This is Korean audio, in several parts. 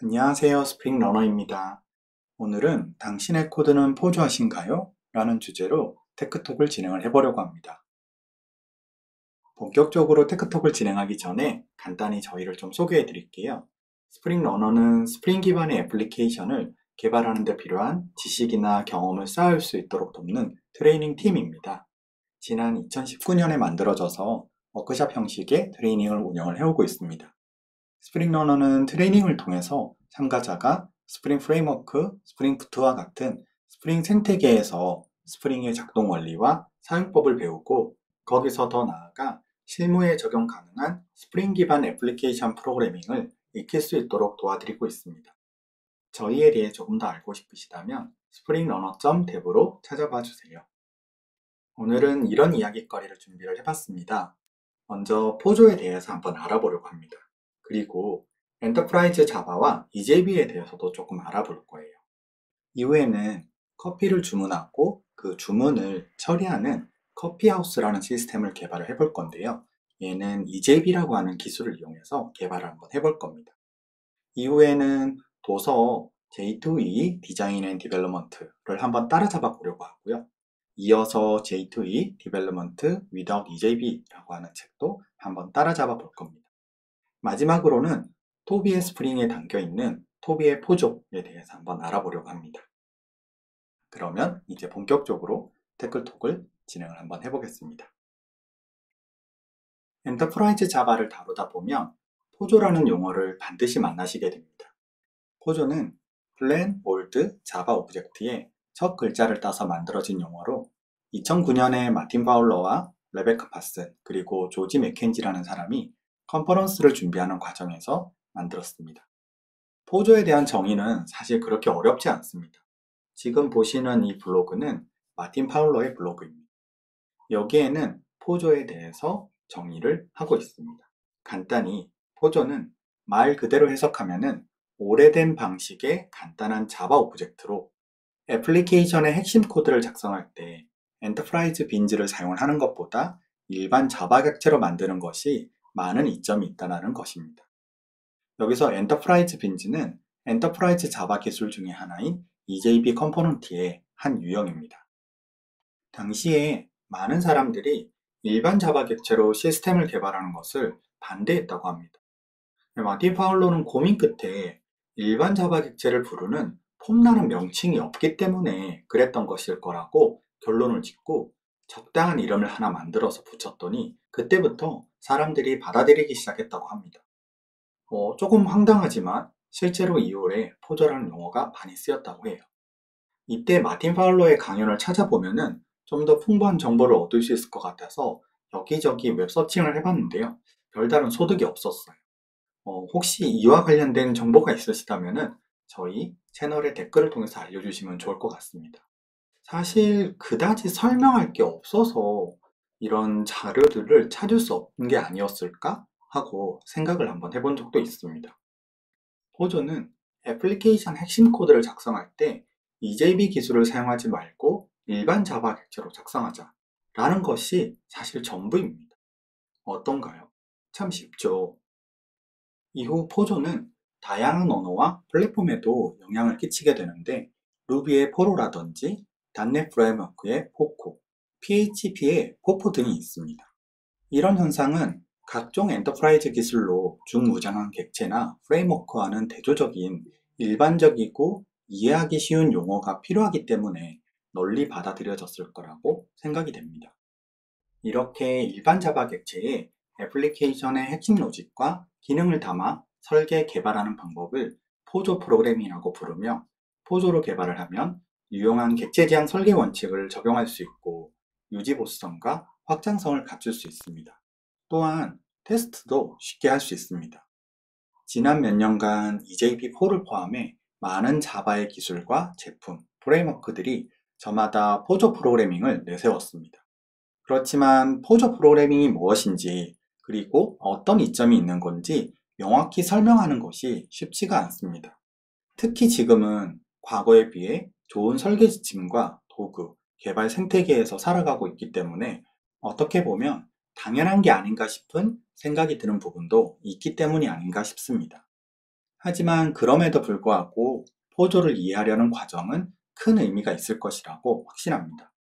안녕하세요. 스프링 러너입니다. 오늘은 당신의 코드는 포주하신가요? 라는 주제로 테크톡을 진행을 해보려고 합니다. 본격적으로 테크톡을 진행하기 전에 간단히 저희를 좀 소개해 드릴게요. 스프링 러너는 스프링 기반의 애플리케이션을 개발하는 데 필요한 지식이나 경험을 쌓을 수 있도록 돕는 트레이닝 팀입니다. 지난 2019년에 만들어져서 워크숍 형식의 트레이닝을 운영을 해오고 있습니다. 스프링 러너는 트레이닝을 통해서 참가자가 스프링 프레임워크, 스프링 부트와 같은 스프링 생태계에서 스프링의 작동 원리와 사용법을 배우고 거기서 더 나아가 실무에 적용 가능한 스프링 기반 애플리케이션 프로그래밍을 익힐 수 있도록 도와드리고 있습니다. 저희에 대해 조금 더 알고 싶으시다면 springrunner.dev로 찾아봐 주세요. 오늘은 이런 이야기거리를 준비를 해봤습니다. 먼저 포조에 대해서 한번 알아보려고 합니다. 그리고 엔터프라이즈 자바와 EJB에 대해서도 조금 알아볼 거예요. 이후에는 커피를 주문하고 그 주문을 처리하는 커피하우스라는 시스템을 개발을 해볼 건데요. 얘는 EJB라고 하는 기술을 이용해서 개발을 한번 해볼 겁니다. 이후에는 도서 J2E 디자인 앤 디벨롭먼트를 한번 따라잡아 보려고 하고요. 이어서 J2E 디벨롭먼트 without EJB라고 하는 책도 한번 따라잡아 볼 겁니다. 마지막으로는 토비의 스프링에 담겨있는 토비의 포조에 대해서 한번 알아보려고 합니다. 그러면 이제 본격적으로 테크톡을 진행을 한번 해보겠습니다. 엔터프라이즈 자바를 다루다 보면 포조라는 용어를 반드시 만나시게 됩니다. 포조는 플랜, 올드, 자바 오브젝트의 첫 글자를 따서 만들어진 용어로 2009년에 마틴 파울러와 레베카 파슨 그리고 조지 맥켄지라는 사람이 컨퍼런스를 준비하는 과정에서 만들었습니다. 포조에 대한 정의는 사실 그렇게 어렵지 않습니다. 지금 보시는 이 블로그는 마틴 파울러의 블로그입니다. 여기에는 포조에 대해서 정의를 하고 있습니다. 간단히 포조는 말 그대로 해석하면은 오래된 방식의 간단한 자바 오브젝트로 애플리케이션의 핵심 코드를 작성할 때 엔터프라이즈 빈즈를 사용을 하는 것보다 일반 자바 객체로 만드는 것이 많은 이점이 있다는 것입니다. 여기서 엔터프라이즈 빈즈는 엔터프라이즈 자바 기술 중의 하나인 EJB 컴포넌트의 한 유형입니다. 당시에 많은 사람들이 일반 자바 객체로 시스템을 개발하는 것을 반대했다고 합니다. 마틴 파울러는 고민 끝에 일반 자바 객체를 부르는 폼라는 명칭이 없기 때문에 그랬던 것일 거라고 결론을 짓고 적당한 이름을 하나 만들어서 붙였더니 그때부터 사람들이 받아들이기 시작했다고 합니다. 조금 황당하지만 실제로 이후에 포조라는 용어가 많이 쓰였다고 해요. 이때 마틴 파울러의 강연을 찾아보면은 좀 더 풍부한 정보를 얻을 수 있을 것 같아서 여기저기 웹 서칭을 해봤는데요. 별다른 소득이 없었어요. 혹시 이와 관련된 정보가 있으시다면은 저희 채널의 댓글을 통해서 알려주시면 좋을 것 같습니다. 사실 그다지 설명할 게 없어서 이런 자료들을 찾을 수 없는 게 아니었을까 하고 생각을 한번 해본 적도 있습니다. 포조는 애플리케이션 핵심 코드를 작성할 때 EJB 기술을 사용하지 말고 일반 자바 객체로 작성하자 라는 것이 사실 전부입니다. 어떤가요? 참 쉽죠. 이후 포조는 다양한 언어와 플랫폼에도 영향을 끼치게 되는데 루비의 포로라든지 닷넷 프레임워크의 포코, PHP의 포포 등이 있습니다. 이런 현상은 각종 엔터프라이즈 기술로 중무장한 객체나 프레임워크와는 대조적인 일반적이고 이해하기 쉬운 용어가 필요하기 때문에 널리 받아들여졌을 거라고 생각이 됩니다. 이렇게 일반 자바 객체에 애플리케이션의 핵심 로직과 기능을 담아 설계 개발하는 방법을 포조 프로그래밍이라고 부르며 포조로 개발을 하면 유용한 객체 지향 설계 원칙을 적용할 수 있고 유지 보수성과 확장성을 갖출 수 있습니다. 또한 테스트도 쉽게 할 수 있습니다. 지난 몇 년간 EJB4를 포함해 많은 자바의 기술과 제품, 프레임워크들이 저마다 포조 프로그래밍을 내세웠습니다. 그렇지만 포조 프로그래밍이 무엇인지 그리고 어떤 이점이 있는 건지 명확히 설명하는 것이 쉽지가 않습니다. 특히 지금은 과거에 비해 좋은 설계 지침과 도구, 개발 생태계에서 살아가고 있기 때문에 어떻게 보면 당연한 게 아닌가 싶은 생각이 드는 부분도 있기 때문이 아닌가 싶습니다. 하지만 그럼에도 불구하고 포조를 이해하려는 과정은 큰 의미가 있을 것이라고 확신합니다.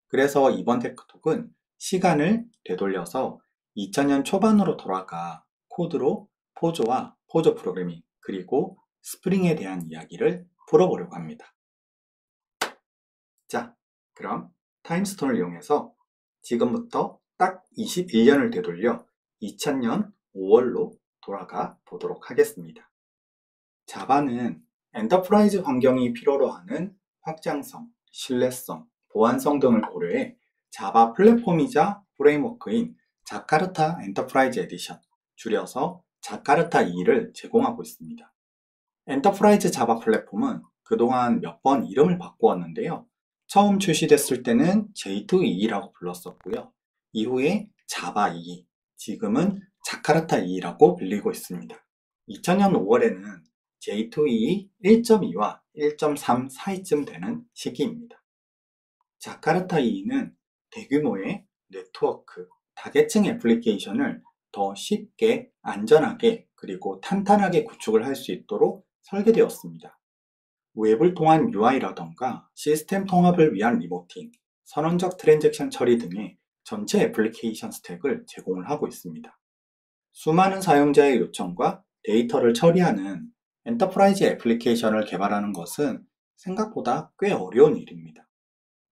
그래서 이번 테크톡은 시간을 되돌려서 2000년 초반으로 돌아가 코드로 포조와 포조 프로그래밍 그리고 스프링에 대한 이야기를 풀어보려고 합니다. 자, 그럼 타임스톤을 이용해서 지금부터 딱 21년을 되돌려 2000년 5월로 돌아가 보도록 하겠습니다. 자바는 엔터프라이즈 환경이 필요로 하는 확장성, 신뢰성, 보안성 등을 고려해 자바 플랫폼이자 프레임워크인 자카르타 엔터프라이즈 에디션, 줄여서 자카르타 2를 제공하고 있습니다. 엔터프라이즈 자바 플랫폼은 그동안 몇 번 이름을 바꾸었는데요. 처음 출시됐을 때는 J2EE라고 불렀었고요. 이후에 자바 2, 지금은 자카르타 2라고 불리고 있습니다. 2000년 5월에는 J2EE 1.2와 1.3 사이쯤 되는 시기입니다. 자카르타 2는 대규모의 네트워크, 다계층 애플리케이션을 더 쉽게, 안전하게, 그리고 탄탄하게 구축을 할 수 있도록 설계되었습니다. 웹을 통한 UI라던가 시스템 통합을 위한 리모팅, 선언적 트랜잭션 처리 등의 전체 애플리케이션 스택을 제공을 하고 있습니다. 수많은 사용자의 요청과 데이터를 처리하는 엔터프라이즈 애플리케이션을 개발하는 것은 생각보다 꽤 어려운 일입니다.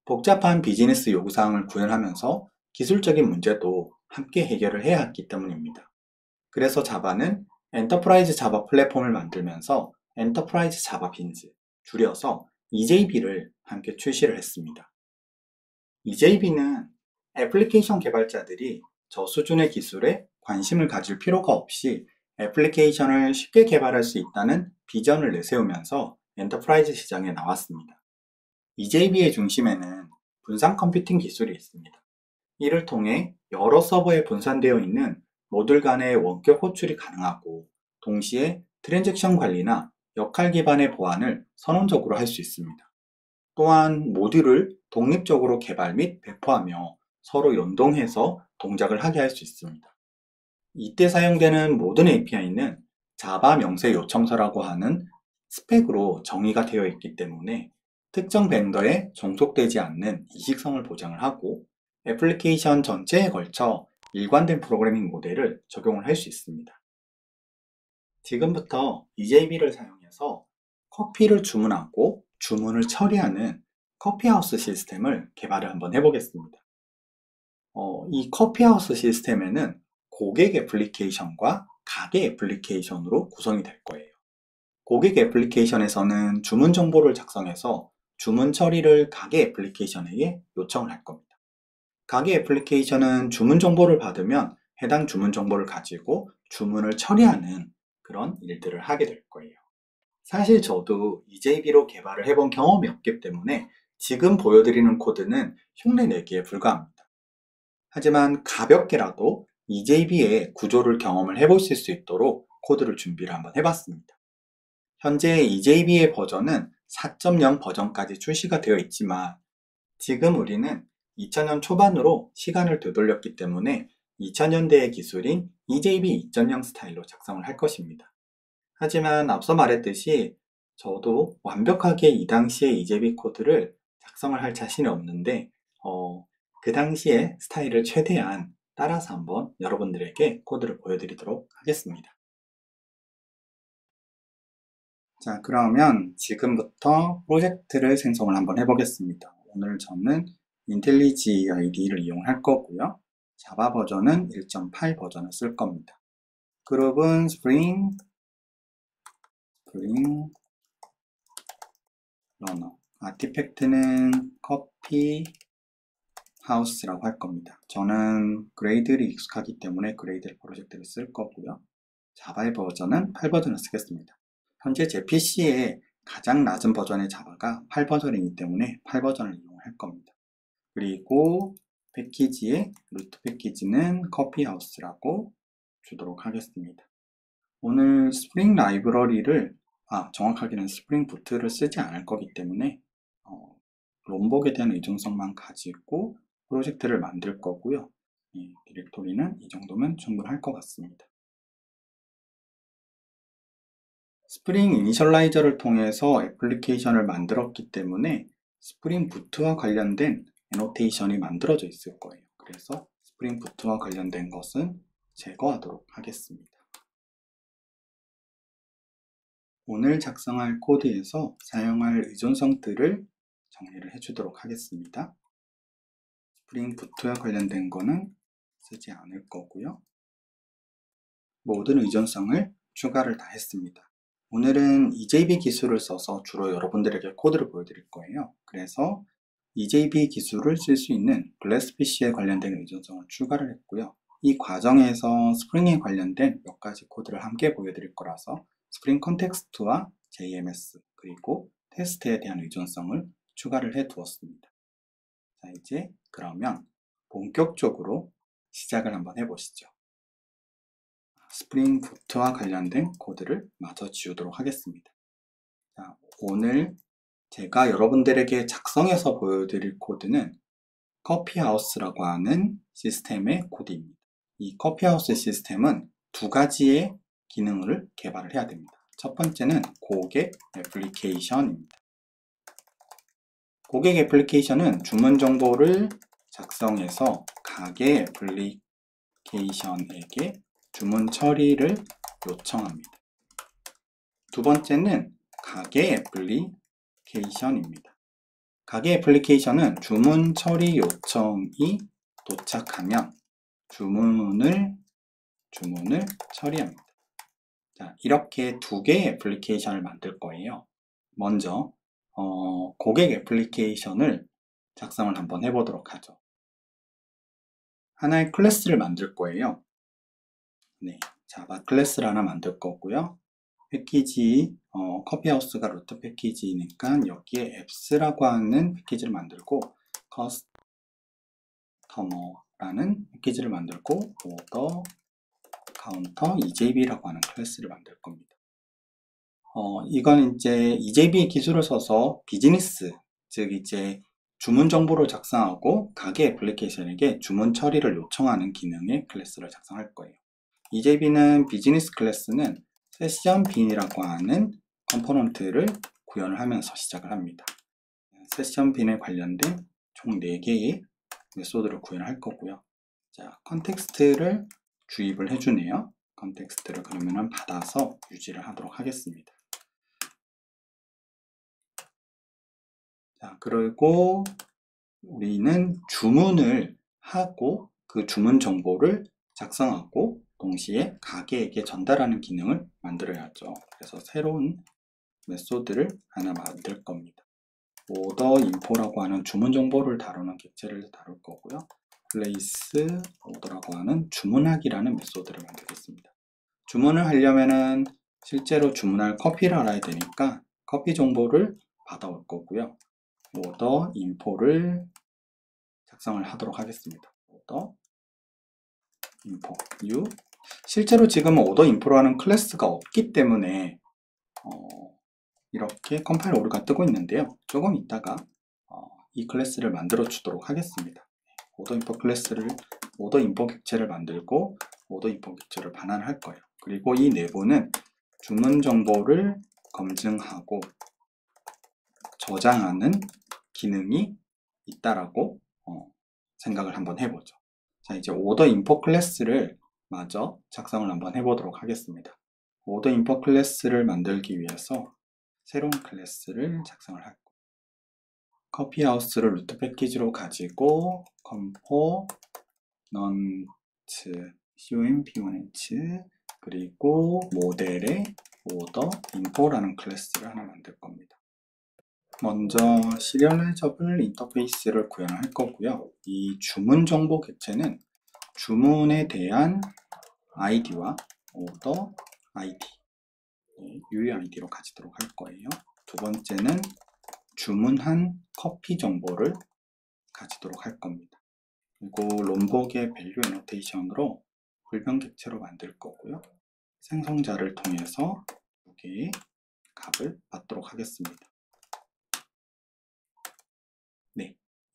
복잡한 비즈니스 요구사항을 구현하면서 기술적인 문제도 함께 해결을 해야 했기 때문입니다. 그래서 자바는 엔터프라이즈 자바 플랫폼을 만들면서 엔터프라이즈 자바 빈즈, 줄여서 EJB를 함께 출시를 했습니다. EJB는 애플리케이션 개발자들이 저 수준의 기술에 관심을 가질 필요가 없이 애플리케이션을 쉽게 개발할 수 있다는 비전을 내세우면서 엔터프라이즈 시장에 나왔습니다. EJB의 중심에는 분산 컴퓨팅 기술이 있습니다. 이를 통해 여러 서버에 분산되어 있는 모듈 간의 원격 호출이 가능하고 동시에 트랜잭션 관리나 역할 기반의 보안을 선언적으로 할 수 있습니다. 또한 모듈을 독립적으로 개발 및 배포하며 서로 연동해서 동작을 하게 할 수 있습니다. 이때 사용되는 모든 API는 자바 명세 요청서라고 하는 스펙으로 정의가 되어 있기 때문에 특정 벤더에 종속되지 않는 이식성을 보장을 하고 애플리케이션 전체에 걸쳐 일관된 프로그래밍 모델을 적용을 할 수 있습니다. 지금부터 EJB를 사용해서 커피를 주문하고 주문을 처리하는 커피하우스 시스템을 개발을 한번 해보겠습니다. 이 커피하우스 시스템에는 고객 애플리케이션과 가게 애플리케이션으로 구성이 될 거예요. 고객 애플리케이션에서는 주문 정보를 작성해서 주문 처리를 가게 애플리케이션에게 요청을 할 겁니다. 가게 애플리케이션은 주문 정보를 받으면 해당 주문 정보를 가지고 주문을 처리하는 그런 일들을 하게 될 거예요. 사실 저도 EJB로 개발을 해본 경험이 없기 때문에 지금 보여드리는 코드는 흉내내기에 불과합니다. 하지만 가볍게라도 EJB의 구조를 경험을 해보실 수 있도록 코드를 준비를 한번 해봤습니다. 현재 EJB의 버전은 4.0 버전까지 출시가 되어 있지만 지금 우리는 2000년 초반으로 시간을 되돌렸기 때문에 2000년대의 기술인 EJB 2.0 스타일로 작성을 할 것입니다. 하지만 앞서 말했듯이 저도 완벽하게 이 당시의 EJB 코드를 작성을 할 자신이 없는데 그 당시의 스타일을 최대한 따라서 한번 여러분들에게 코드를 보여드리도록 하겠습니다. 자, 그러면 지금부터 프로젝트를 생성을 한번 해보겠습니다. 오늘 저는 인텔리지 IDE를 이용할 거고요. 자바 버전은 1.8 버전을 쓸 겁니다. 그룹은 스프링 러너, 아티팩트는 커피 하우스라고 할 겁니다. 저는 그레이드를 익숙하기 때문에 그레이드 프로젝트를 쓸 거고요. 자바의 버전은 8버전을 쓰겠습니다. 현재 제 PC에 가장 낮은 버전의 자바가 8버전이기 때문에 8버전을 이용할 겁니다. 그리고 패키지의 루트 패키지는 커피하우스라고 주도록 하겠습니다. 오늘 스프링 라이브러리를 정확하게는 스프링 부트를 쓰지 않을 거기 때문에 롬복에 대한 의존성만 가지고 프로젝트를 만들 거고요. 디렉토리는 이 정도면 충분할 것 같습니다. 스프링 이니셜라이저를 통해서 애플리케이션을 만들었기 때문에 스프링 부트와 관련된 애노테이션이 만들어져 있을 거예요. 그래서 스프링 부트와 관련된 것은 제거하도록 하겠습니다. 오늘 작성할 코드에서 사용할 의존성들을 정리를 해주도록 하겠습니다. 스프링 부트와 관련된 거는 쓰지 않을 거고요. 모든 의존성을 추가를 다 했습니다. 오늘은 EJB 기술을 써서 주로 여러분들에게 코드를 보여드릴 거예요. 그래서 EJB 기술을 쓸 수 있는 글래스피쉬에 관련된 의존성을 추가를 했고요. 이 과정에서 스프링에 관련된 몇 가지 코드를 함께 보여드릴 거라서 스프링 컨텍스트와 JMS 그리고 테스트에 대한 의존성을 추가를 해 두었습니다. 자, 이제 그러면 본격적으로 시작을 한번 해보시죠. 스프링 부트와 관련된 코드를 마저 지우도록 하겠습니다. 자, 오늘 제가 여러분들에게 작성해서 보여드릴 코드는 커피하우스라고 하는 시스템의 코드입니다. 이 커피하우스 시스템은 두 가지의 기능을 개발을 해야 됩니다. 첫 번째는 고객 애플리케이션입니다. 고객 애플리케이션은 주문 정보를 작성해서 가게 애플리케이션에게 주문 처리를 요청합니다. 두 번째는 가게 애플리케이션입니다. 가게 애플리케이션은 주문 처리 요청이 도착하면 주문을 처리합니다. 자, 이렇게 두 개의 애플리케이션을 만들 거예요. 먼저 고객 애플리케이션을 작성을 한번 해보도록 하죠. 하나의 클래스를 만들 거예요. 네, 자바 클래스를 하나 만들 거고요. 패키지, 커피하우스가 루트 패키지니까 여기에 앱스라고 하는 패키지를 만들고 커스터머라는 패키지를 만들고 오더 카운터 EJB라고 하는 클래스를 만들 겁니다. 이건 이제 EJB 기술을 써서 비즈니스, 즉 이제 주문 정보를 작성하고 가게 애플리케이션에게 주문 처리를 요청하는 기능의 클래스를 작성할 거예요. EJB는 비즈니스 클래스는 세션 빈이라고 하는 컴포넌트를 구현을 하면서 시작을 합니다. 세션 빈에 관련된 총 4개의 메소드를 구현할 거고요. 자, 컨텍스트를 주입을 해주네요. 컨텍스트를 그러면은 받아서 유지를 하도록 하겠습니다. 자, 그리고 우리는 주문을 하고 그 주문 정보를 작성하고 동시에 가게에게 전달하는 기능을 만들어야죠. 그래서 새로운 메소드를 하나 만들 겁니다. 오더 인포라고 하는 주문 정보를 다루는 객체를 다룰 거고요. place order라고 하는 주문하기라는 메소드를 만들겠습니다. 주문을 하려면은 실제로 주문할 커피를 알아야 되니까 커피 정보를 받아올 거고요. order info를 작성을 하도록 하겠습니다. order info new. 실제로 지금은 order info라는 클래스가 없기 때문에 이렇게 컴파일 오류가 뜨고 있는데요. 조금 있다가 이 클래스를 만들어 주도록 하겠습니다. 오더 인포 클래스를 오더 인포 객체를 만들고 오더 인포 객체를 반환할 거예요. 그리고 이 내부는 주문 정보를 검증하고 저장하는 기능이 있다라고 생각을 한번 해보죠. 자, 이제 오더 인포 클래스를 마저 작성을 한번 해보도록 하겠습니다. 오더 인포 클래스를 만들기 위해서 새로운 클래스를 작성을 할 거예요. 커피하우스를 루트 패키지로 가지고 컴포넌트 comp1h 그리고 모델의 오더 인포라는 클래스를 하나 만들 겁니다. 먼저 시리얼라이저블 인터페이스를 구현할 거고요. 이 주문 정보 객체는 주문에 대한 아이디와 오더 아이디, UID로 가지도록 할 거예요. 두 번째는 주문한 커피 정보를 가지도록 할 겁니다. 그리고 롬복의 밸류 애노테이션으로 불변 객체로 만들 거고요. 생성자를 통해서 두 개의 값을 받도록 하겠습니다.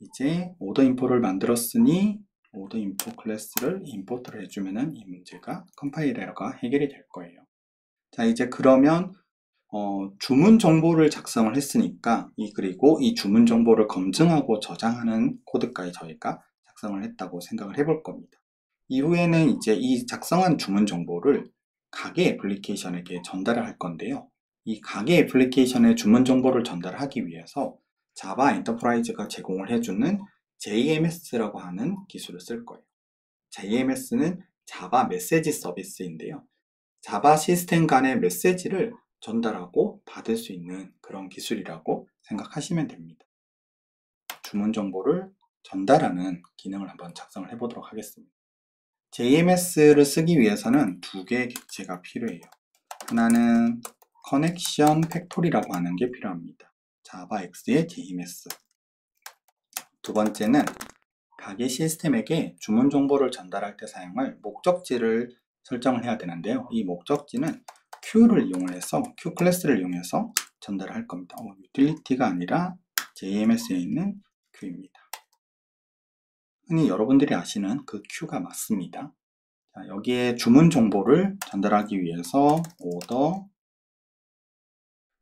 이제 오더 인포를 만들었으니 오더 인포 클래스를 임포트를 해주면은 이 문제가 컴파일 에러가 해결이 될 거예요. 자, 이제 그러면 주문 정보를 작성을 했으니까 그리고 이 주문 정보를 검증하고 저장하는 코드까지 저희가 작성을 했다고 생각을 해볼 겁니다. 이후에는 이제 이 작성한 주문 정보를 가게 애플리케이션에게 전달을 할 건데요. 이 가게 애플리케이션의 주문 정보를 전달하기 위해서 자바 엔터프라이즈가 제공을 해주는 JMS라고 하는 기술을 쓸 거예요. JMS는 자바 메시지 서비스인데요. 자바 시스템 간의 메시지를 전달하고 받을 수 있는 그런 기술이라고 생각하시면 됩니다. 주문 정보를 전달하는 기능을 한번 작성을 해보도록 하겠습니다. JMS를 쓰기 위해서는 두 개의 객체가 필요해요. 하나는 커넥션 팩토리라고 하는 게 필요합니다. 자바X의 JMS. 두 번째는 가게 시스템에게 주문 정보를 전달할 때 사용할 목적지를 설정을 해야 되는데요. 이 목적지는 Q를 이용해서 Q 클래스를 이용해서 전달을 할 겁니다. 유틸리티가 아니라 JMS에 있는 Q입니다. 흔히 여러분들이 아시는 그 Q가 맞습니다. 자, 여기에 주문 정보를 전달하기 위해서 order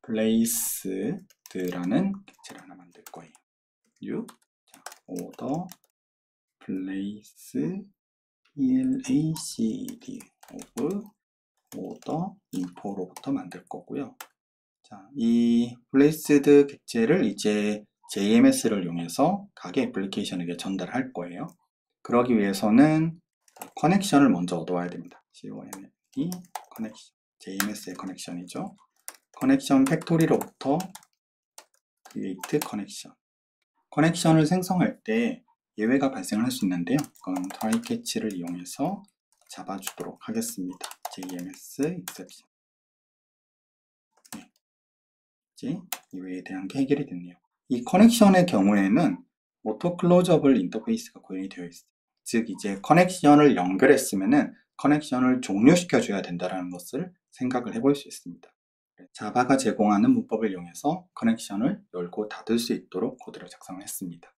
place드라는 객체를 하나 만들 거예요. new order place placd of order info로부터 만들 거고요. 자, 이 placed 객체를 이제 JMS를 이용해서 가게 애플리케이션에게 전달할 거예요. 그러기 위해서는 커넥션을 먼저 얻어와야 됩니다. CONNE 커넥션, JMS의 커넥션이죠. 커넥션 팩토리로부터 create 커넥션. 커넥션을 생성할 때 예외가 발생을 할 수 있는데요. 그건 try catch를 이용해서 잡아주도록 하겠습니다. JMS exception. 네. 이제 예외에 대한 게 해결이 됐네요. 이 커넥션의 경우에는 오토 클로저블 인터페이스가 구현이 되어 있어요. 즉 이제 커넥션을 연결했으면은 커넥션을 종료시켜 줘야 된다는 것을 생각을 해볼 수 있습니다. 자바가 제공하는 문법을 이용해서 커넥션을 열고 닫을 수 있도록 코드를 작성했습니다.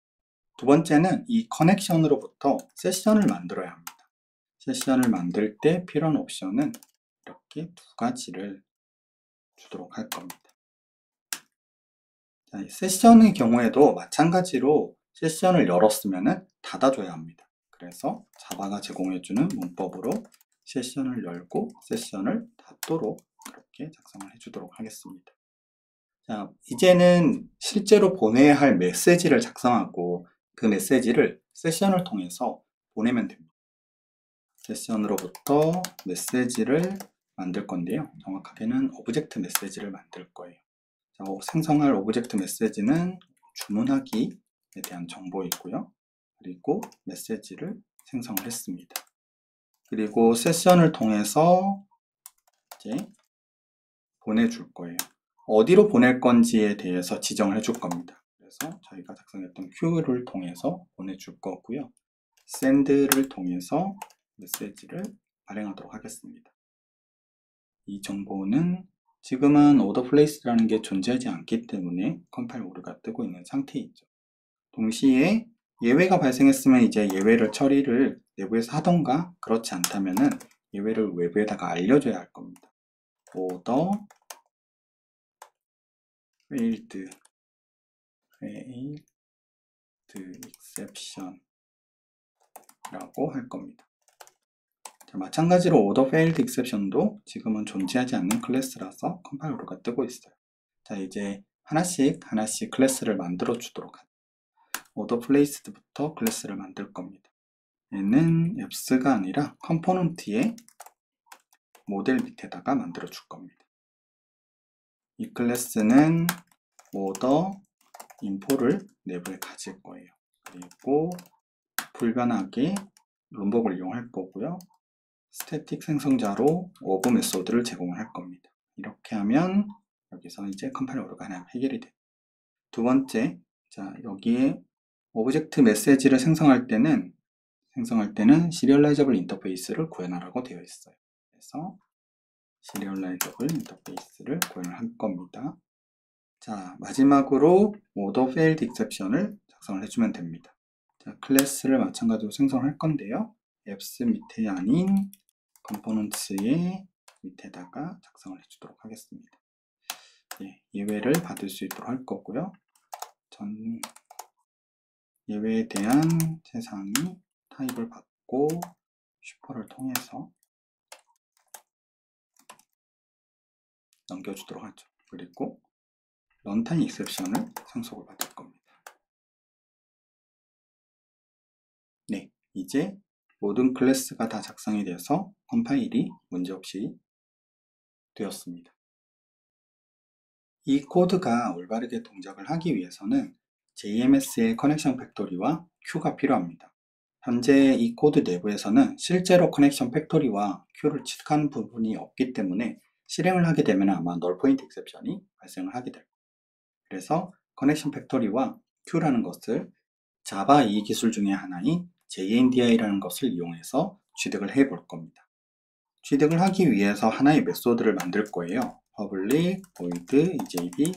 두 번째는 이 커넥션으로부터 세션을 만들어야 합니다. 세션을 만들 때 필요한 옵션은 이렇게 두 가지를 주도록 할 겁니다. 자, 세션의 경우에도 마찬가지로 세션을 열었으면 닫아줘야 합니다. 그래서 자바가 제공해주는 문법으로 세션을 열고 세션을 닫도록 그렇게 작성을 해주도록 하겠습니다. 자, 이제는 실제로 보내야 할 메시지를 작성하고 그 메시지를 세션을 통해서 보내면 됩니다. 세션으로부터 메시지를 만들 건데요. 정확하게는 오브젝트 메시지를 만들 거예요. 자, 생성할 오브젝트 메시지는 주문하기에 대한 정보이고요. 그리고 메시지를 생성을 했습니다. 그리고 세션을 통해서 이제 보내줄 거예요. 어디로 보낼 건지에 대해서 지정을 해줄 겁니다. 그래서 저희가 작성했던 Q를 통해서 보내줄 거고요. send를 통해서 메시지를 발행하도록 하겠습니다. 이 정보는 지금은 order place라는 게 존재하지 않기 때문에 컴파일 오류가 뜨고 있는 상태이죠. 동시에 예외가 발생했으면 이제 예외를 처리를 내부에서 하던가 그렇지 않다면은 예외를 외부에다가 알려줘야 할 겁니다. order failed exception 라고 할 겁니다. 자, 마찬가지로 order failed exception도 지금은 존재하지 않는 클래스라서 컴파일 오류가 뜨고 있어요. 자, 이제 하나씩 클래스를 만들어 주도록 하죠. order placed부터 클래스를 만들 겁니다. 얘는 apps가 아니라 컴포넌트의 모델 밑에다가 만들어 줄 겁니다. 이 클래스는 order info를 내부에 가질 거예요. 그리고 불변하게 룸복을 이용할 거고요. 스태틱 생성자로 of 메소드를 제공을 할 겁니다. 이렇게 하면 여기서 이제 컴파일 오류가 하나 해결이 돼요. 두 번째, 자, 여기에 오브젝트 메시지를 생성할 때는 시리얼라이저블 인터페이스를 구현하라고 되어 있어요. 그래서 시리얼라이저블 인터페이스를 구현을 할 겁니다. 자, 마지막으로 order failed exception을 작성을 해주면 됩니다. 자, 클래스를 마찬가지로 생성할 건데요. apps 밑에 아닌 components의 밑에다가 작성을 해주도록 하겠습니다. 예, 예외를 받을 수 있도록 할 거고요. 전 예외에 대한 세상이 타입을 받고 슈퍼를 통해서 넘겨주도록 하죠. 그리고 런타임 익셉션을 상속을 받을 겁니다. 네, 이제 모든 클래스가 다 작성이 되어서 컴파일이 문제없이 되었습니다. 이 코드가 올바르게 동작을 하기 위해서는 JMS의 커넥션 팩토리와 Q가 필요합니다. 현재 이 코드 내부에서는 실제로 커넥션 팩토리와 Q를 취득하는 부분이 없기 때문에 실행을 하게 되면 아마 널 포인트 익셉션이 발생을 하게 됩니다. 그래서 커넥션 팩토리와 Q라는 것을 자바 2 기술 중에 하나인 JNDI라는 것을 이용해서 취득을 해 볼 겁니다. 취득을 하기 위해서 하나의 메소드를 만들 거예요. public void ejb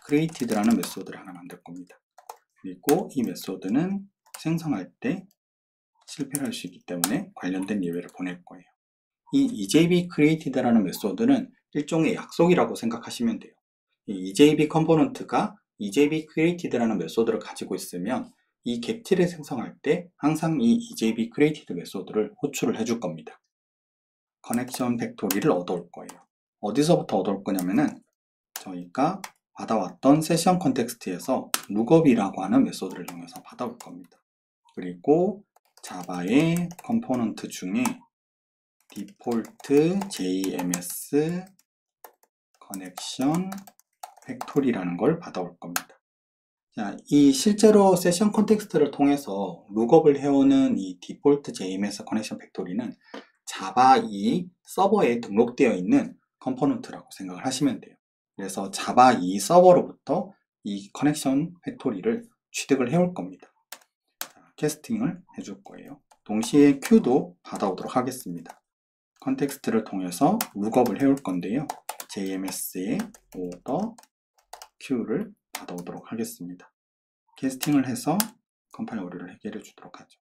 created라는 메소드를 하나 만들 겁니다. 그리고 이 메소드는 생성할 때 실패를 할 수 있기 때문에 관련된 예외를 보낼 거예요. 이 ejb created라는 메소드는 일종의 약속이라고 생각하시면 돼요. 이 ejb 컴포넌트가 ejb created라는 메소드를 가지고 있으면 이 객티를 생성할 때 항상 이 ejb created 메소드를 호출을 해줄 겁니다. 커넥션 팩토리를 얻어올 거예요. 어디서부터 얻어올 거냐면은 저희가 받아왔던 세션 컨텍스트에서 룩업이라고 하는 메소드를 이용해서 받아올 겁니다. 그리고 자바의 컴포넌트 중에 디폴트 JMS 커넥션 팩토리라는 걸 받아올 겁니다. 자, 이 실제로 세션 컨텍스트를 통해서 룩업을 해오는 이 디폴트 JMS 커넥션 팩토리는 자바 2 서버에 등록되어 있는 컴포넌트라고 생각을 하시면 돼요. 그래서 자바 2 서버로부터 이 커넥션 팩토리를 취득을 해올 겁니다. 자, 캐스팅을 해줄 거예요. 동시에 Q도 받아오도록 하겠습니다. 컨텍스트를 통해서 룩업을 해올 건데요. JMS의 order Q를 받아오도록 하겠습니다. 캐스팅을 해서 컴파일 오류를 해결해 주도록 하죠.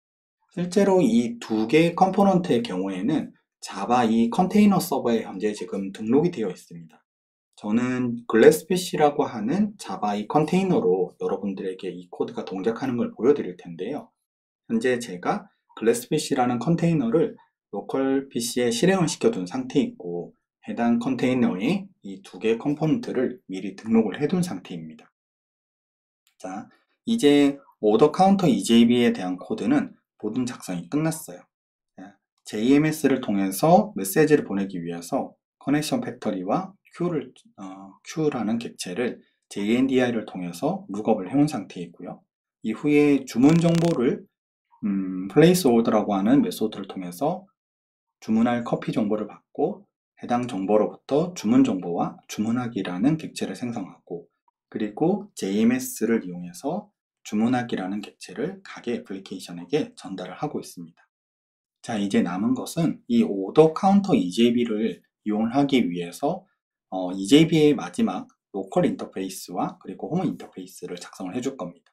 실제로 이 두 개의 컴포넌트의 경우에는 자바 이 컨테이너 서버에 현재 지금 등록이 되어 있습니다. 저는 글래스피쉬라고 하는 자바 이 컨테이너로 여러분들에게 이 코드가 동작하는 걸 보여드릴 텐데요. 현재 제가 글래스피쉬라는 컨테이너를 로컬 PC에 실행을 시켜둔 상태이고 해당 컨테이너에 이 두 개의 컴포넌트를 미리 등록을 해둔 상태입니다. 자, 이제 오더 카운터 EJB에 대한 코드는 모든 작성이 끝났어요. JMS를 통해서 메시지를 보내기 위해서 커넥션 팩토리와 Q라는 객체를 JNDI를 통해서 룩업을 해온 상태이고요. 이후에 주문 정보를 place order라고 하는 메소드를 통해서 주문할 커피 정보를 받고 해당 정보로부터 주문 정보와 주문하기라는 객체를 생성하고 그리고 JMS를 이용해서 주문하기라는 객체를 가게 애플리케이션에게 전달을 하고 있습니다. 자, 이제 남은 것은 이 오더 카운터 EJB를 이용하기 위해서 EJB의 마지막 로컬 인터페이스와 그리고 홈 인터페이스를 작성을 해줄 겁니다.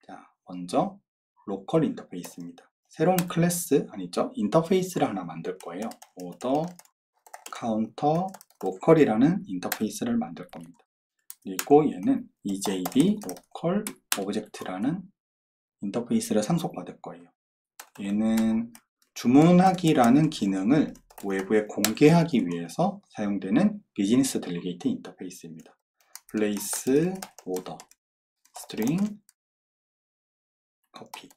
자, 먼저 로컬 인터페이스입니다. 새로운 클래스 아니죠? 인터페이스를 하나 만들 거예요. 오더 카운터 로컬이라는 인터페이스를 만들 겁니다. 그리고 얘는 EJB 로컬 오브젝트라는 인터페이스를 상속받을 거예요. 얘는 주문하기라는 기능을 외부에 공개하기 위해서 사용되는 비즈니스 델리게이트 인터페이스입니다. place order string copy.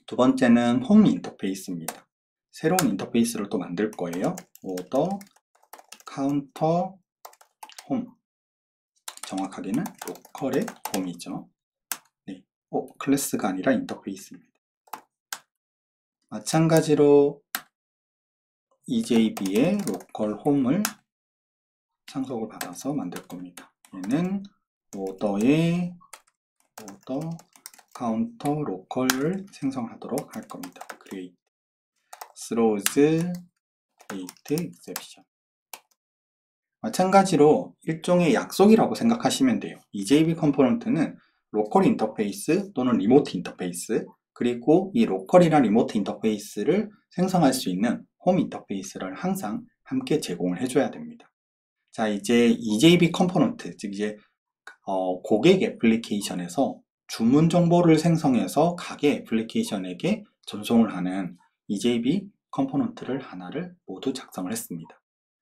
두 번째는 홈 인터페이스입니다. 새로운 인터페이스를 또 만들 거예요. order counter home. 정확하게는 로컬의 홈이죠. 네. 클래스가 아니라 인터페이스입니다. 마찬가지로 EJB의 로컬 홈을 상속을 받아서 만들 겁니다. 얘는 order 카운터 로컬을 생성하도록 할 겁니다. create throws create exception. 마찬가지로 일종의 약속이라고 생각하시면 돼요. EJB 컴포넌트는 로컬 인터페이스 또는 리모트 인터페이스, 그리고 이 로컬이나 리모트 인터페이스를 생성할 수 있는 홈 인터페이스를 항상 함께 제공을 해줘야 됩니다. 자, 이제 EJB 컴포넌트, 즉 이제 고객 애플리케이션에서 주문 정보를 생성해서 가게 애플리케이션에게 전송을 하는 EJB 컴포넌트를 하나를 모두 작성을 했습니다.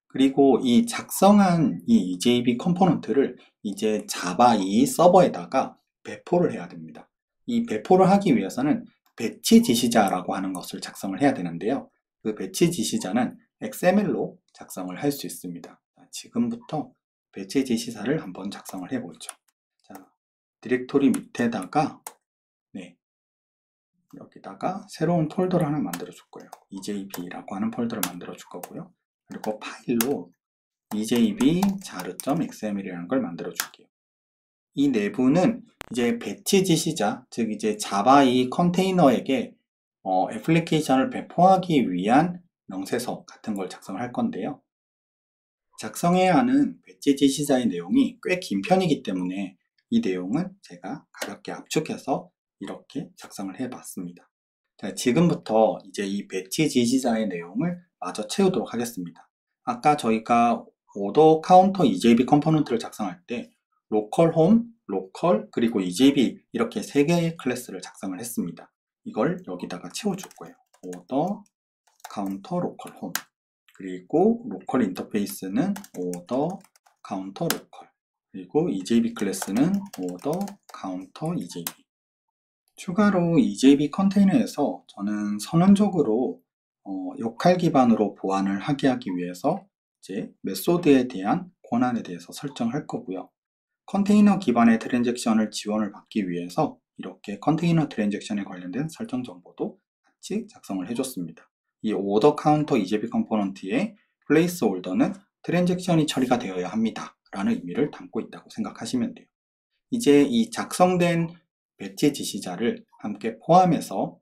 그리고 이 작성한 이 EJB 컴포넌트를 이제 자바 2 서버에다가 배포를 해야 됩니다. 이 배포를 하기 위해서는 배치 지시자라고 하는 것을 작성을 해야 되는데요. 그 배치 지시자는 XML로 작성을 할 수 있습니다. 지금부터 배치 지시사를 한번 작성을 해보죠. 자, 디렉토리 밑에다가 여기다가 새로운 폴더를 하나 만들어 줄 거예요. EJB라고 하는 폴더를 만들어 줄 거고요. 그리고 파일로 EJB 자르.xml이라는 걸 만들어 줄게요. 이 내부는 이제 배치 지시자, 즉 이제 자바 이 컨테이너에게 애플리케이션을 배포하기 위한 명세서 같은 걸 작성할 건데요. 작성해야 하는 배치 지시자의 내용이 꽤 긴 편이기 때문에 이 내용은 제가 가볍게 압축해서 이렇게 작성을 해 봤습니다. 자, 지금부터 이제 이 배치 지시자의 내용을 마저 채우도록 하겠습니다. 아까 저희가 오더 카운터 EJB 컴포넌트를 작성할 때 로컬 홈, 로컬, 그리고 EJB 이렇게 3개의 클래스를 작성을 했습니다. 이걸 여기다가 채워줄 거예요. 오더 카운터 로컬 홈, 그리고 로컬 인터페이스는 오더 카운터 로컬, 그리고 EJB 클래스는 오더 카운터 EJB. 추가로 EJB 컨테이너에서 저는 선언적으로 역할 기반으로 보안을 하게 하기 위해서 이제 메소드에 대한 권한에 대해서 설정할 거고요. 컨테이너 기반의 트랜잭션을 지원을 받기 위해서 이렇게 컨테이너 트랜잭션에 관련된 설정 정보도 같이 작성을 해줬습니다. 이 오더 카운터 EJB 컴포넌트의 플레이스 홀더는 트랜잭션이 처리가 되어야 합니다 라는 의미를 담고 있다고 생각하시면 돼요. 이제 이 작성된 배치 지시자를 함께 포함해서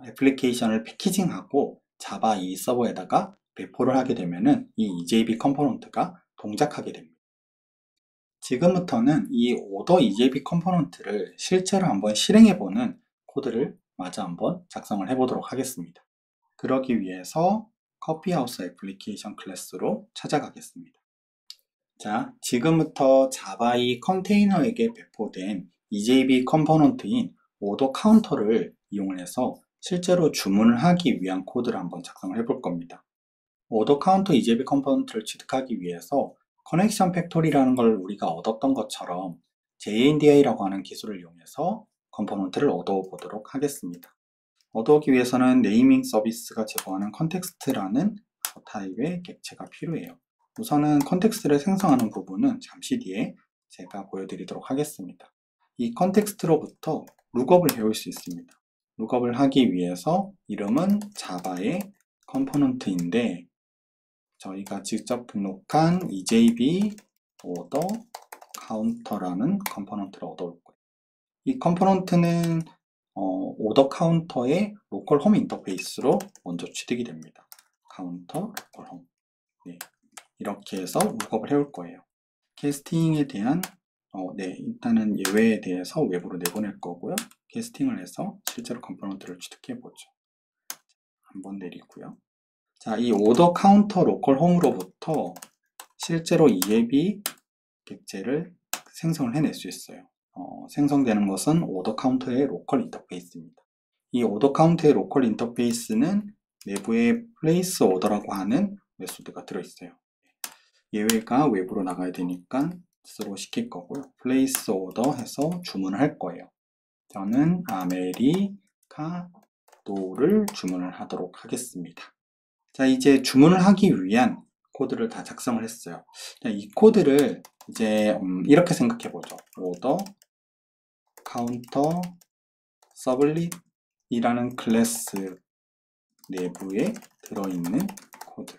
애플리케이션을 패키징하고 자바 2 서버에다가 배포를 하게 되면은 이 EJB 컴포넌트가 동작하게 됩니다. 지금부터는 이 오더 EJB 컴포넌트를 실제로 한번 실행해보는 코드를 마저 한번 작성을 해보도록 하겠습니다. 그러기 위해서 커피하우스 애플리케이션 클래스로 찾아가겠습니다. 자, 지금부터 자바 2 컨테이너에게 배포된 EJB 컴포넌트인 오더 카운터를 이용해서 실제로 주문을 하기 위한 코드를 한번 작성을 해볼 겁니다. 오더 카운터 EJB 컴포넌트를 취득하기 위해서 커넥션 팩토리라는 걸 우리가 얻었던 것처럼 JNDI라고 하는 기술을 이용해서 컴포넌트를 얻어보도록 하겠습니다. 얻어오기 위해서는 네이밍 서비스가 제공하는 컨텍스트라는 타입의 객체가 필요해요. 우선은 컨텍스트를 생성하는 부분은 잠시 뒤에 제가 보여드리도록 하겠습니다. 이 컨텍스트로부터 룩업을 해올 수 있습니다. 룩업을 하기 위해서 이름은 자바의 컴포넌트인데 저희가 직접 등록한 EJB 오더 카운터라는 컴포넌트를 얻어올 거예요. 이 컴포넌트는 오더 카운터의 로컬 홈 인터페이스로 먼저 취득이 됩니다. 카운터 로컬 홈. 이렇게 해서 룩업을 해올 거예요. 캐스팅에 대한 일단은 예외에 대해서 외부로 내보낼 거고요. 캐스팅을 해서 실제로 컴포넌트를 취득해 보죠. 한번 내리고요. 자, 이 오더 카운터 로컬 홈으로부터 실제로 EJB 객체를 생성을 해낼 수 있어요. 생성되는 것은 오더 카운터의 로컬 인터페이스입니다. 이 오더 카운터의 로컬 인터페이스는 내부에 플레이스 오더라고 하는 메소드가 들어있어요. 예외가 외부로 나가야 되니까 스로 시킬 거고요. 플레이스 오더 해서 주문을 할 거예요. 저는 아메리카노를 주문을 하도록 하겠습니다. 자, 이제 주문을 하기 위한 코드를 다 작성을 했어요. 자, 이 코드를 이제 이렇게 생각해 보죠. 오더 카운터 서블릿이라는 클래스 내부에 들어있는 코드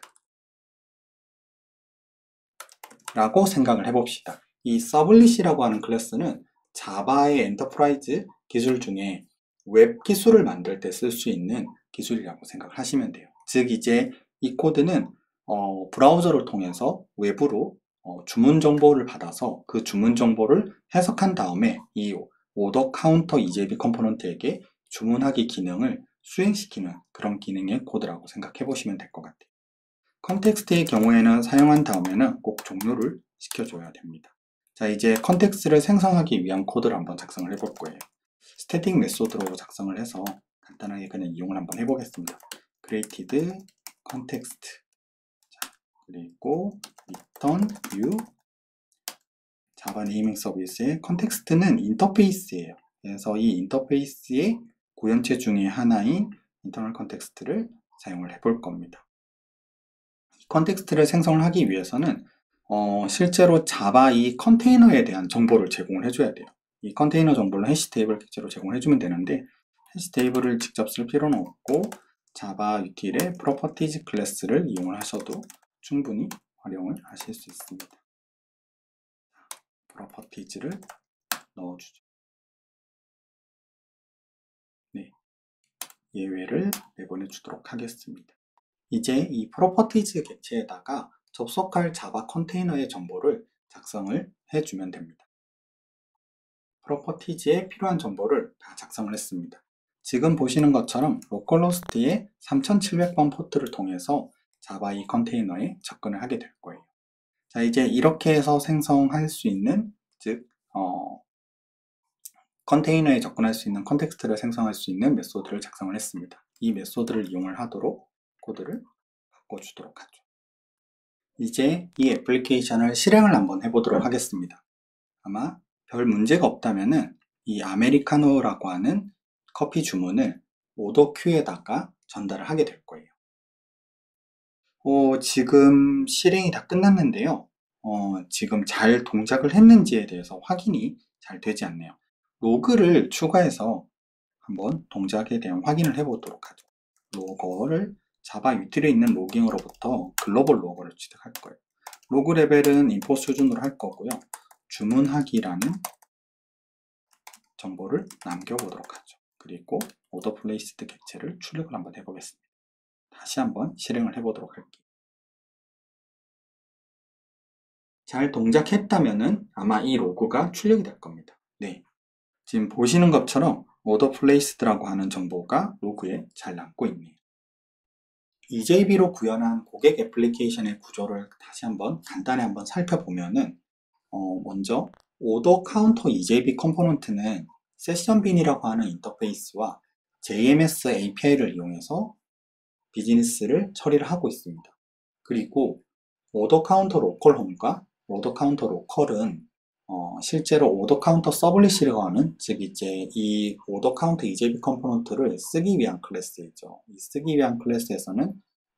라고 생각을 해봅시다. 이 서블릿이라고 하는 클래스는 자바의 엔터프라이즈 기술 중에 웹 기술을 만들 때 쓸 수 있는 기술이라고 생각을 하시면 돼요. 즉 이제 이 코드는 브라우저를 통해서 외부로 주문 정보를 받아서 그 주문 정보를 해석한 다음에 이 오더 카운터 EJB 컴포넌트에게 주문하기 기능을 수행시키는 그런 기능의 코드라고 생각해 보시면 될 것 같아요. 컨텍스트의 경우에는 사용한 다음에는 꼭 종료를 시켜줘야 됩니다. 자, 이제 컨텍스트를 생성하기 위한 코드를 한번 작성을 해볼 거예요. 스태틱 메소드로 작성을 해서 간단하게 그냥 이용을 한번 해보겠습니다. created context, 자, 그리고 return view 자바 네이밍 서비스의 컨텍스트는 인터페이스예요. 그래서 이 인터페이스의 구현체 중에 하나인 인터널 컨텍스트를 사용을 해볼 겁니다. 이 컨텍스트를 생성을 하기 위해서는 실제로 자바 이 컨테이너에 대한 정보를 제공을 해줘야 돼요. 이 컨테이너 정보를 해시 테이블 객체로 제공을 해주면 되는데 해시 테이블을 직접 쓸 필요는 없고 자바 유틸의 프로퍼티즈 클래스를 이용을 하셔도 충분히 활용을 하실 수 있습니다. 프로퍼티즈를 넣어주죠. 네, 예외를 내보내 주도록 하겠습니다. 이제 이 프로퍼티즈 객체에다가 접속할 자바 컨테이너의 정보를 작성을 해주면 됩니다. 프로퍼티즈에 필요한 정보를 다 작성을 했습니다. 지금 보시는 것처럼 로컬호스트의 3700번 포트를 통해서 자바 이 컨테이너에 접근을 하게 될 거예요. 자, 이제 이렇게 해서 생성할 수 있는, 즉 컨테이너에 접근할 수 있는 컨텍스트를 생성할 수 있는 메소드를 작성을 했습니다. 이 메소드를 이용을 하도록 코드를 바꿔주도록 하죠. 이제 이 애플리케이션을 실행을 한번 해보도록 하겠습니다. 아마 별 문제가 없다면은 이 아메리카노라고 하는 커피 주문을 오더 큐에다가 전달을 하게 될 거예요. 지금 실행이 다 끝났는데요. 지금 잘 동작을 했는지에 대해서 확인이 잘 되지 않네요. 로그를 추가해서 한번 동작에 대한 확인을 해보도록 하죠. 로거를 자바 유틸에 있는 로깅으로부터 글로벌 로거를 취득할 거예요. 로그 레벨은 인포 수준으로 할 거고요. 주문하기라는 정보를 남겨보도록 하죠. 그리고 오더 플레이스드 객체를 출력을 한번 해보겠습니다. 다시 한번 실행을 해보도록 할게요. 잘 동작했다면은 아마 이 로그가 출력이 될 겁니다. 네, 지금 보시는 것처럼 오더 플레이스드라고 하는 정보가 로그에 잘 남고 있네요. EJB로 구현한 고객 애플리케이션의 구조를 다시 한번 간단히 한번 살펴보면은 먼저 오더 카운터 EJB 컴포넌트는 세션 빈이라고 하는 인터페이스와 JMS API를 이용해서 비즈니스를 처리를 하고 있습니다. 그리고 오더 카운터 로컬 홈과 오더 카운터 로컬은 실제로 오더 카운터 서블릿이라고 하는, 즉 이제 이 오더 카운터 EJB 컴포넌트를 쓰기 위한 클래스이죠. 이 쓰기 위한 클래스에서는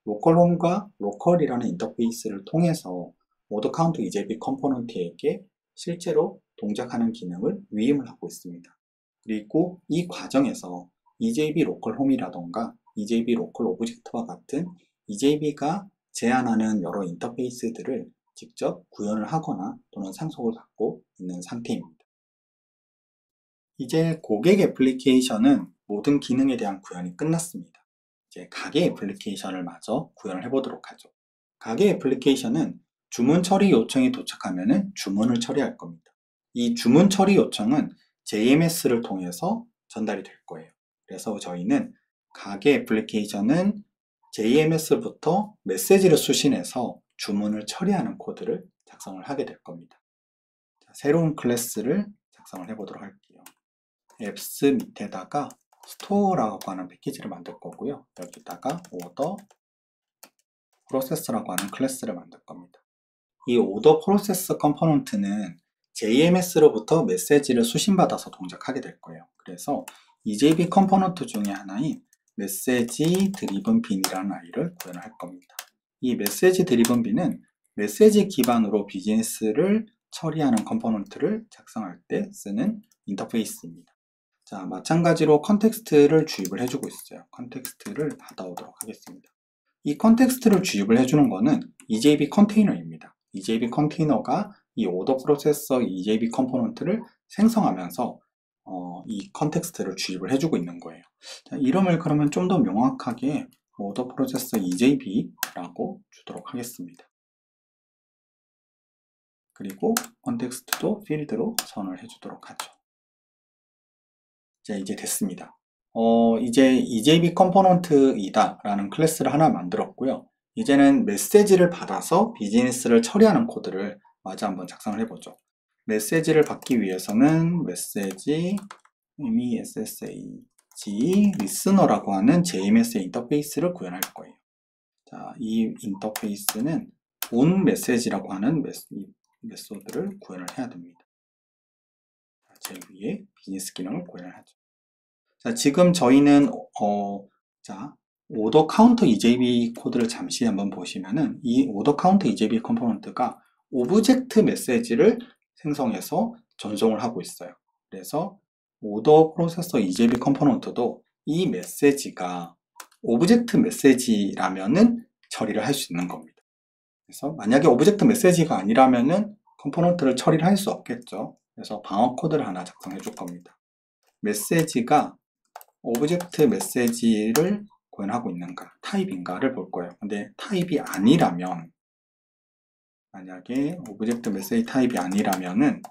로컬 홈과 로컬이라는 인터페이스를 통해서 오더 카운터 EJB 컴포넌트에게 실제로 동작하는 기능을 위임을 하고 있습니다. 그리고 이 과정에서 EJB 로컬 홈이라던가 EJB 로컬 오브젝트와 같은 EJB가 제안하는 여러 인터페이스들을 직접 구현을 하거나 또는 상속을 받고 있는 상태입니다. 이제 고객 애플리케이션은 모든 기능에 대한 구현이 끝났습니다. 이제 가게 애플리케이션을 마저 구현을 해보도록 하죠. 가게 애플리케이션은 주문 처리 요청이 도착하면 주문을 처리할 겁니다. 이 주문 처리 요청은 JMS를 통해서 전달이 될 거예요. 그래서 저희는 가게 애플리케이션은 JMS부터 메시지를 수신해서 주문을 처리하는 코드를 작성을 하게 될 겁니다. 자, 새로운 클래스를 작성을 해보도록 할게요. 앱스 밑에다가 스토어라고 하는 패키지를 만들 거고요. 여기다가 오더 프로세스라고 하는 클래스를 만들 겁니다. 이 오더 프로세스 컴포넌트는 JMS로부터 메시지를 수신받아서 동작하게 될 거예요. 그래서 EJB 컴포넌트 중에 하나인 메시지 드리븐 빈이라는 아이를 구현을 할 겁니다. 이 메시지 드리븐 빈은 메시지 기반으로 비즈니스를 처리하는 컴포넌트를 작성할 때 쓰는 인터페이스입니다. 자, 마찬가지로 컨텍스트를 주입을 해주고 있어요. 컨텍스트를 받아오도록 하겠습니다. 이 컨텍스트를 주입을 해주는 거는 EJB 컨테이너입니다. EJB 컨테이너가 이 오더 프로세서 EJB 컴포넌트를 생성하면서 이 컨텍스트를 주입을 해주고 있는 거예요. 자, 이름을 그러면 좀 더 명확하게 오더 프로세서 EJB라고 주도록 하겠습니다. 그리고 컨텍스트도 필드로 선언을 해주도록 하죠. 자, 이제 됐습니다. 이제 EJB 컴포넌트이다 라는 클래스를 하나 만들었고요. 이제는 메시지를 받아서 비즈니스를 처리하는 코드를 마저 한번 작성을 해보죠. 메시지를 받기 위해서는 메시지 MESSAG 리스너라고 하는 JMS 인터페이스를 구현할 거예요. 자, 이 인터페이스는 온 메시지라고 하는 메소드를 구현을 해야 됩니다. 제일 위에 비즈니스 기능을 구현을 하죠. 자, 지금 저희는 오더 카운터 EJB 코드를 잠시 한번 보시면은 이 오더 카운터 EJB 컴포넌트가 오브젝트 메시지를 생성해서 전송을 하고 있어요. 그래서 오더 프로세서 EJB 컴포넌트도 이 메시지가 오브젝트 메시지라면은 처리를 할 수 있는 겁니다. 그래서 만약에 오브젝트 메시지가 아니라면은 컴포넌트를 처리를 할 수 없겠죠. 그래서 방어 코드를 하나 작성해 줄 겁니다. 메시지가 오브젝트 메시지를 구현하고 있는가, 타입인가를 볼 거예요. 근데 타입이 아니라면, 만약에 오브젝트 메시지 타입이 아니라면은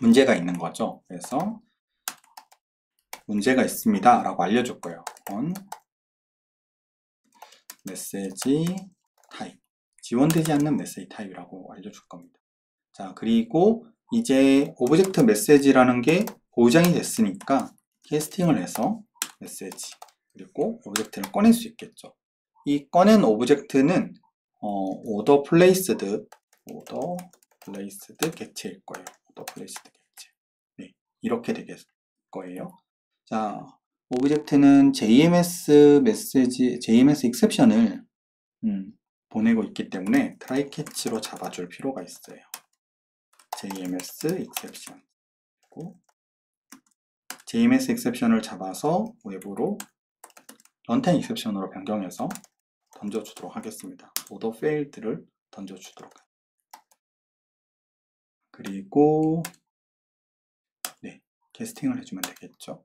문제가 있는 거죠. 그래서 문제가 있습니다 라고 알려줄 거예요. on 메시지 타입, 지원되지 않는 메시지 타입이라고 알려줄 겁니다. 자, 그리고 이제 오브젝트 메시지라는 게 보장이 됐으니까 캐스팅을 해서 메시지 그리고 오브젝트를 꺼낼 수 있겠죠. 이 꺼낸 오브젝트는 order placed get일 거예요. order placed get. 네, 이렇게 되겠 거예요. 자, 오브젝트는 JMS 메시지, JMS exception을 보내고 있기 때문에 try catch로 잡아줄 필요가 있어요. JMS exception. 그리고 JMS exception을 잡아서 외부로 런타임 exception으로 변경해서 던져주도록 하겠습니다. order failed를 던져주도록 합니다. 그리고 네, 캐스팅을 해주면 되겠죠.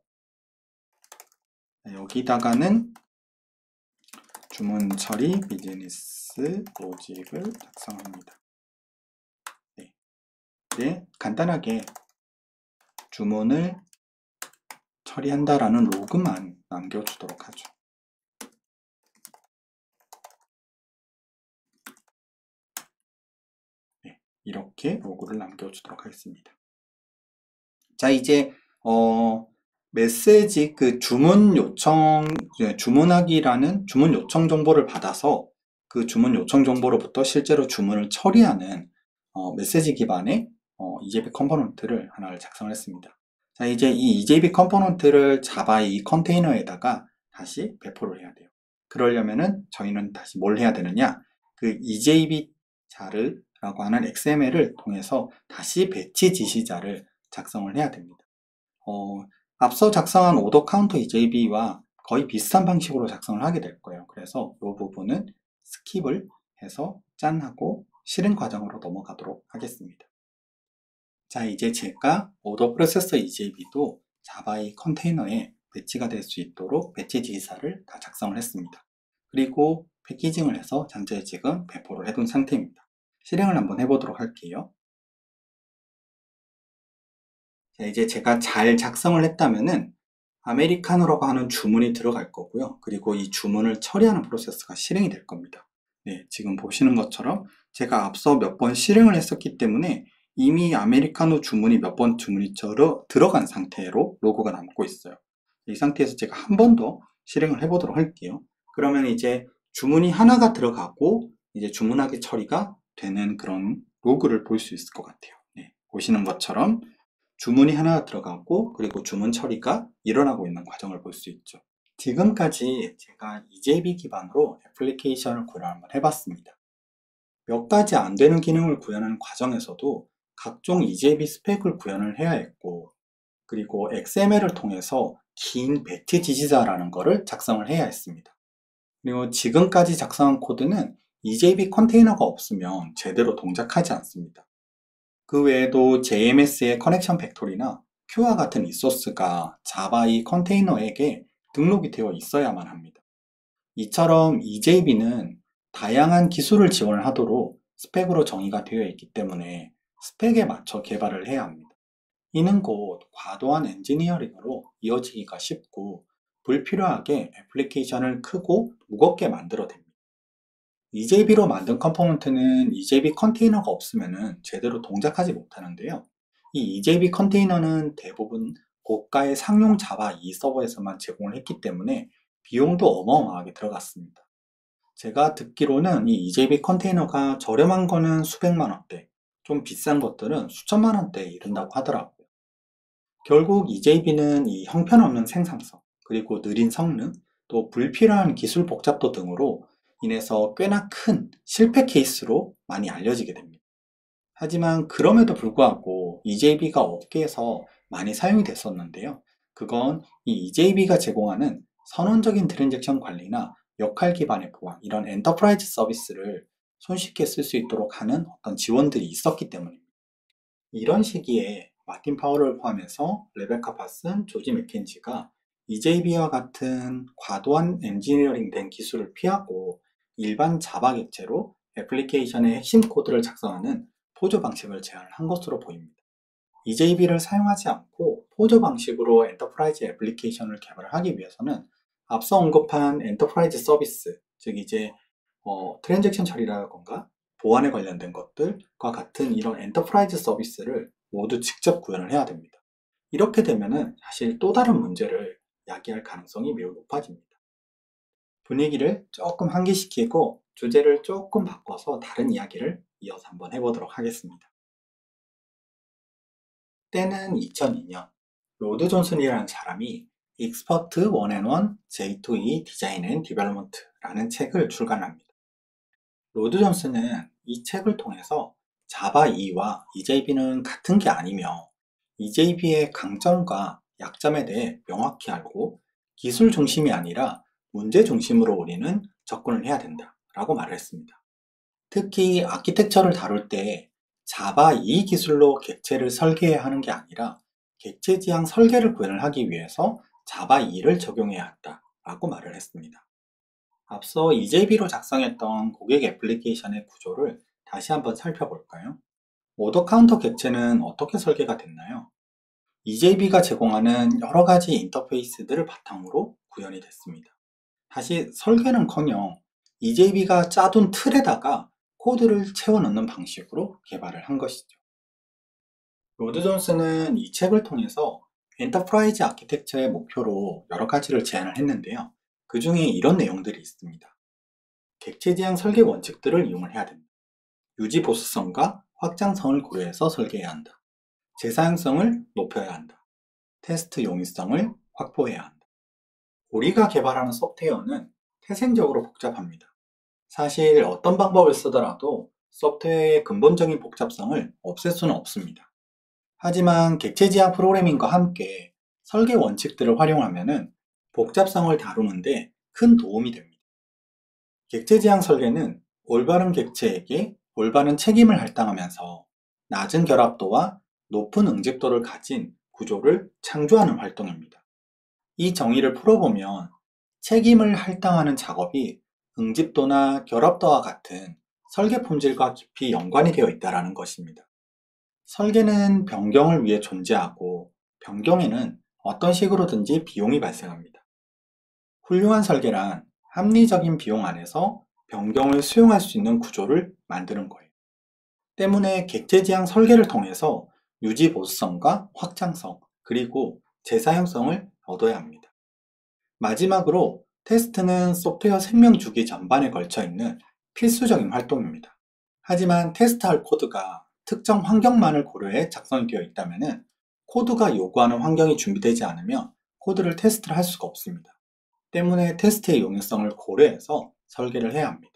여기다가는 주문 처리 비즈니스 로직을 작성합니다. 네, 네, 간단하게 주문을 처리한다라는 로그만 남겨주도록 하죠. 네, 이렇게 로그를 남겨주도록 하겠습니다. 자, 이제 메시지 그 주문 요청, 주문하기라는 주문 요청 정보를 받아서 그 주문 요청 정보로부터 실제로 주문을 처리하는 메시지 기반의 EJB 컴포넌트를 하나를 작성을 했습니다. 자, 이제 이 EJB 컴포넌트를 자바의 이 컨테이너에다가 다시 배포를 해야 돼요. 그러려면은 저희는 다시 뭘 해야 되느냐? 그 EJB 자르라고 하는 XML을 통해서 다시 배치 지시자를 작성을 해야 됩니다. 앞서 작성한 오더 카운터 EJB와 거의 비슷한 방식으로 작성을 하게 될 거예요. 그래서 이 부분은 스킵을 해서 짠하고 실행 과정으로 넘어가도록 하겠습니다. 자, 이제 제가 오더 프로세서 EJB도 자바의 컨테이너에 배치가 될 수 있도록 배치 지시사를 다 작성을 했습니다. 그리고 패키징을 해서 전자에 지금 배포를 해둔 상태입니다. 실행을 한번 해보도록 할게요. 자, 이제 제가 잘 작성을 했다면은 아메리카노라고 하는 주문이 들어갈 거고요. 그리고 이 주문을 처리하는 프로세스가 실행이 될 겁니다. 네, 지금 보시는 것처럼 제가 앞서 몇 번 실행을 했었기 때문에 이미 아메리카노 주문이 몇 번 주문이 들어간 상태로 로고가 남고 있어요. 이 상태에서 제가 한 번 더 실행을 해보도록 할게요. 그러면 이제 주문이 하나가 들어가고 이제 주문하기 처리가 되는 그런 로그를 볼 수 있을 것 같아요. 네, 보시는 것처럼 주문이 하나 들어가고 그리고 주문 처리가 일어나고 있는 과정을 볼 수 있죠. 지금까지 제가 EJB 기반으로 애플리케이션을 구현을 한번 해봤습니다. 몇 가지 안 되는 기능을 구현하는 과정에서도 각종 EJB 스펙을 구현을 해야 했고, 그리고 XML을 통해서 긴 배치 지시자라는 것을 작성을 해야 했습니다. 그리고 지금까지 작성한 코드는 EJB 컨테이너가 없으면 제대로 동작하지 않습니다. 그 외에도 JMS의 커넥션 팩토리나 Q와 같은 리소스가 자바의 컨테이너에게 등록이 되어 있어야만 합니다. 이처럼 EJB는 다양한 기술을 지원을 하도록 스펙으로 정의가 되어 있기 때문에 스펙에 맞춰 개발을 해야 합니다. 이는 곧 과도한 엔지니어링으로 이어지기가 쉽고 불필요하게 애플리케이션을 크고 무겁게 만들어댑니다. EJB로 만든 컴포넌트는 EJB 컨테이너가 없으면 제대로 동작하지 못하는데요. 이 EJB 컨테이너는 대부분 고가의 상용 자바 2 서버에서만 제공을 했기 때문에 비용도 어마어마하게 들어갔습니다. 제가 듣기로는 이 EJB 컨테이너가 저렴한 거는 수백만 원대, 좀 비싼 것들은 수천만 원대에 이른다고 하더라고요. 결국 EJB는 이 형편없는 생산성, 그리고 느린 성능, 또 불필요한 기술 복잡도 등으로 인해서 꽤나 큰 실패 케이스로 많이 알려지게 됩니다. 하지만 그럼에도 불구하고 EJB가 업계에서 많이 사용이 됐었는데요. 그건 이 EJB가 제공하는 선언적인 트랜잭션 관리나 역할 기반의 보안, 이런 엔터프라이즈 서비스를 손쉽게 쓸 수 있도록 하는 어떤 지원들이 있었기 때문입니다. 이런 시기에 마틴 파워를 포함해서 레베카 파슨, 조지 맥켄지가 EJB와 같은 과도한 엔지니어링 된 기술을 피하고 일반 자바 객체로 애플리케이션의 핵심 코드를 작성하는 포조 방식을 제안한 것으로 보입니다. EJB를 사용하지 않고 포조 방식으로 엔터프라이즈 애플리케이션을 개발을 하기 위해서는 앞서 언급한 엔터프라이즈 서비스, 즉 이제 트랜잭션 처리라던가 보안에 관련된 것들과 같은 이런 엔터프라이즈 서비스를 모두 직접 구현을 해야 됩니다. 이렇게 되면은 사실 또 다른 문제를 야기할 가능성이 매우 높아집니다. 분위기를 조금 환기시키고 주제를 조금 바꿔서 다른 이야기를 이어서 한번 해보도록 하겠습니다. 때는 2002년, 로드 존슨이라는 사람이 익스퍼트 1&1 J2E 디자인 앤 디벨롭먼트라는 책을 출간합니다. 로드 존슨은 이 책을 통해서 자바 2와 EJB는 같은 게 아니며 EJB의 강점과 약점에 대해 명확히 알고 기술 중심이 아니라 문제 중심으로 우리는 접근을 해야 된다 라고 말을 했습니다. 특히 아키텍처를 다룰 때 자바 2 기술로 객체를 설계해야 하는 게 아니라 객체 지향 설계를 구현을 하기 위해서 자바 2를 적용해야 한다 라고 말을 했습니다. 앞서 EJB로 작성했던 고객 애플리케이션의 구조를 다시 한번 살펴볼까요? 오더 카운터 객체는 어떻게 설계가 됐나요? EJB가 제공하는 여러 가지 인터페이스들을 바탕으로 구현이 됐습니다. 사실 설계는커녕 EJB가 짜둔 틀에다가 코드를 채워 넣는 방식으로 개발을 한 것이죠. 로드 존슨은 이 책을 통해서 엔터프라이즈 아키텍처의 목표로 여러 가지를 제안을 했는데요. 그 중에 이런 내용들이 있습니다. 객체 지향 설계 원칙들을 이용을 해야 됩니다. 유지 보수성과 확장성을 고려해서 설계해야 한다. 재사용성을 높여야 한다. 테스트 용이성을 확보해야 한다. 우리가 개발하는 소프트웨어는 태생적으로 복잡합니다. 사실 어떤 방법을 쓰더라도 소프트웨어의 근본적인 복잡성을 없앨 수는 없습니다. 하지만 객체 지향 프로그래밍과 함께 설계 원칙들을 활용하면 복잡성을 다루는데 큰 도움이 됩니다. 객체 지향 설계는 올바른 객체에게 올바른 책임을 할당하면서 낮은 결합도와 높은 응집도를 가진 구조를 창조하는 활동입니다. 이 정의를 풀어보면 책임을 할당하는 작업이 응집도나 결합도와 같은 설계 품질과 깊이 연관이 되어 있다는 것입니다. 설계는 변경을 위해 존재하고 변경에는 어떤 식으로든지 비용이 발생합니다. 훌륭한 설계란 합리적인 비용 안에서 변경을 수용할 수 있는 구조를 만드는 거예요. 때문에 객체 지향 설계를 통해서 유지 보수성과 확장성, 그리고 재사용성을 얻어야 합니다. 마지막으로 테스트는 소프트웨어 생명 주기 전반에 걸쳐 있는 필수적인 활동입니다. 하지만 테스트할 코드가 특정 환경만을 고려해 작성이 되어 있다면 코드가 요구하는 환경이 준비되지 않으면 코드를 테스트를 할 수가 없습니다. 때문에 테스트의 용이성을 고려해서 설계를 해야 합니다.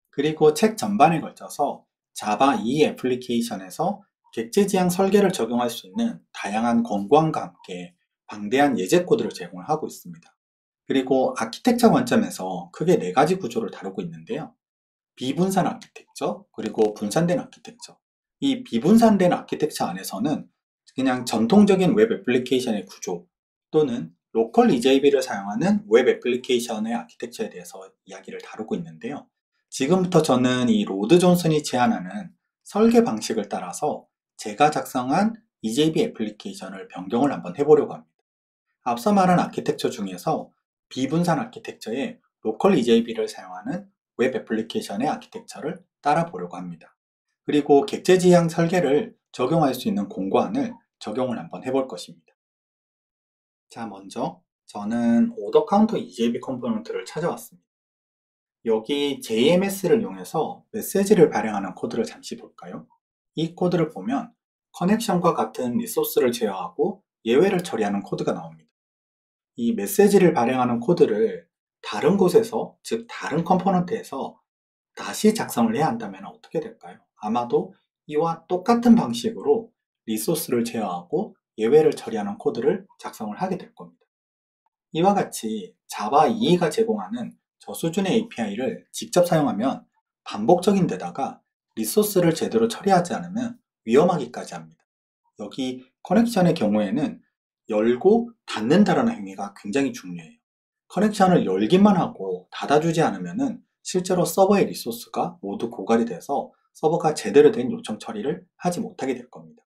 그리고 책 전반에 걸쳐서 자바 2 애플리케이션에서 객체 지향 설계를 적용할 수 있는 다양한 권고안과 함께 방대한 예제 코드를 제공을 하고 있습니다. 그리고 아키텍처 관점에서 크게 4가지 구조를 다루고 있는데요. 비분산 아키텍처, 그리고 분산된 아키텍처. 이 비분산된 아키텍처 안에서는 그냥 전통적인 웹 애플리케이션의 구조 또는 로컬 EJB를 사용하는 웹 애플리케이션의 아키텍처에 대해서 이야기를 다루고 있는데요. 지금부터 저는 이 로드 존슨이 제안하는 설계 방식을 따라서 제가 작성한 EJB 애플리케이션을 변경을 한번 해보려고 합니다. 앞서 말한 아키텍처 중에서 비분산 아키텍처의 로컬 EJB를 사용하는 웹 애플리케이션의 아키텍처를 따라 보려고 합니다. 그리고 객체 지향 설계를 적용할 수 있는 공고안을 적용을 한번 해볼 것입니다. 자, 먼저 저는 오더 카운터 EJB 컴포넌트를 찾아왔습니다. 여기 JMS를 이용해서 메시지를 발행하는 코드를 잠시 볼까요? 이 코드를 보면 커넥션과 같은 리소스를 제어하고 예외를 처리하는 코드가 나옵니다. 이 메시지를 발행하는 코드를 다른 곳에서, 즉 다른 컴포넌트에서 다시 작성을 해야 한다면 어떻게 될까요? 아마도 이와 똑같은 방식으로 리소스를 제어하고 예외를 처리하는 코드를 작성을 하게 될 겁니다. 이와 같이 자바 2가 제공하는 저수준의 API를 직접 사용하면 반복적인 데다가 리소스를 제대로 처리하지 않으면 위험하기까지 합니다. 여기 커넥션의 경우에는 열고 닫는다라는 행위가 굉장히 중요해요. 커넥션을 열기만 하고 닫아주지 않으면 실제로 서버의 리소스가 모두 고갈이 돼서 서버가 제대로 된 요청 처리를 하지 못하게 될 겁니다.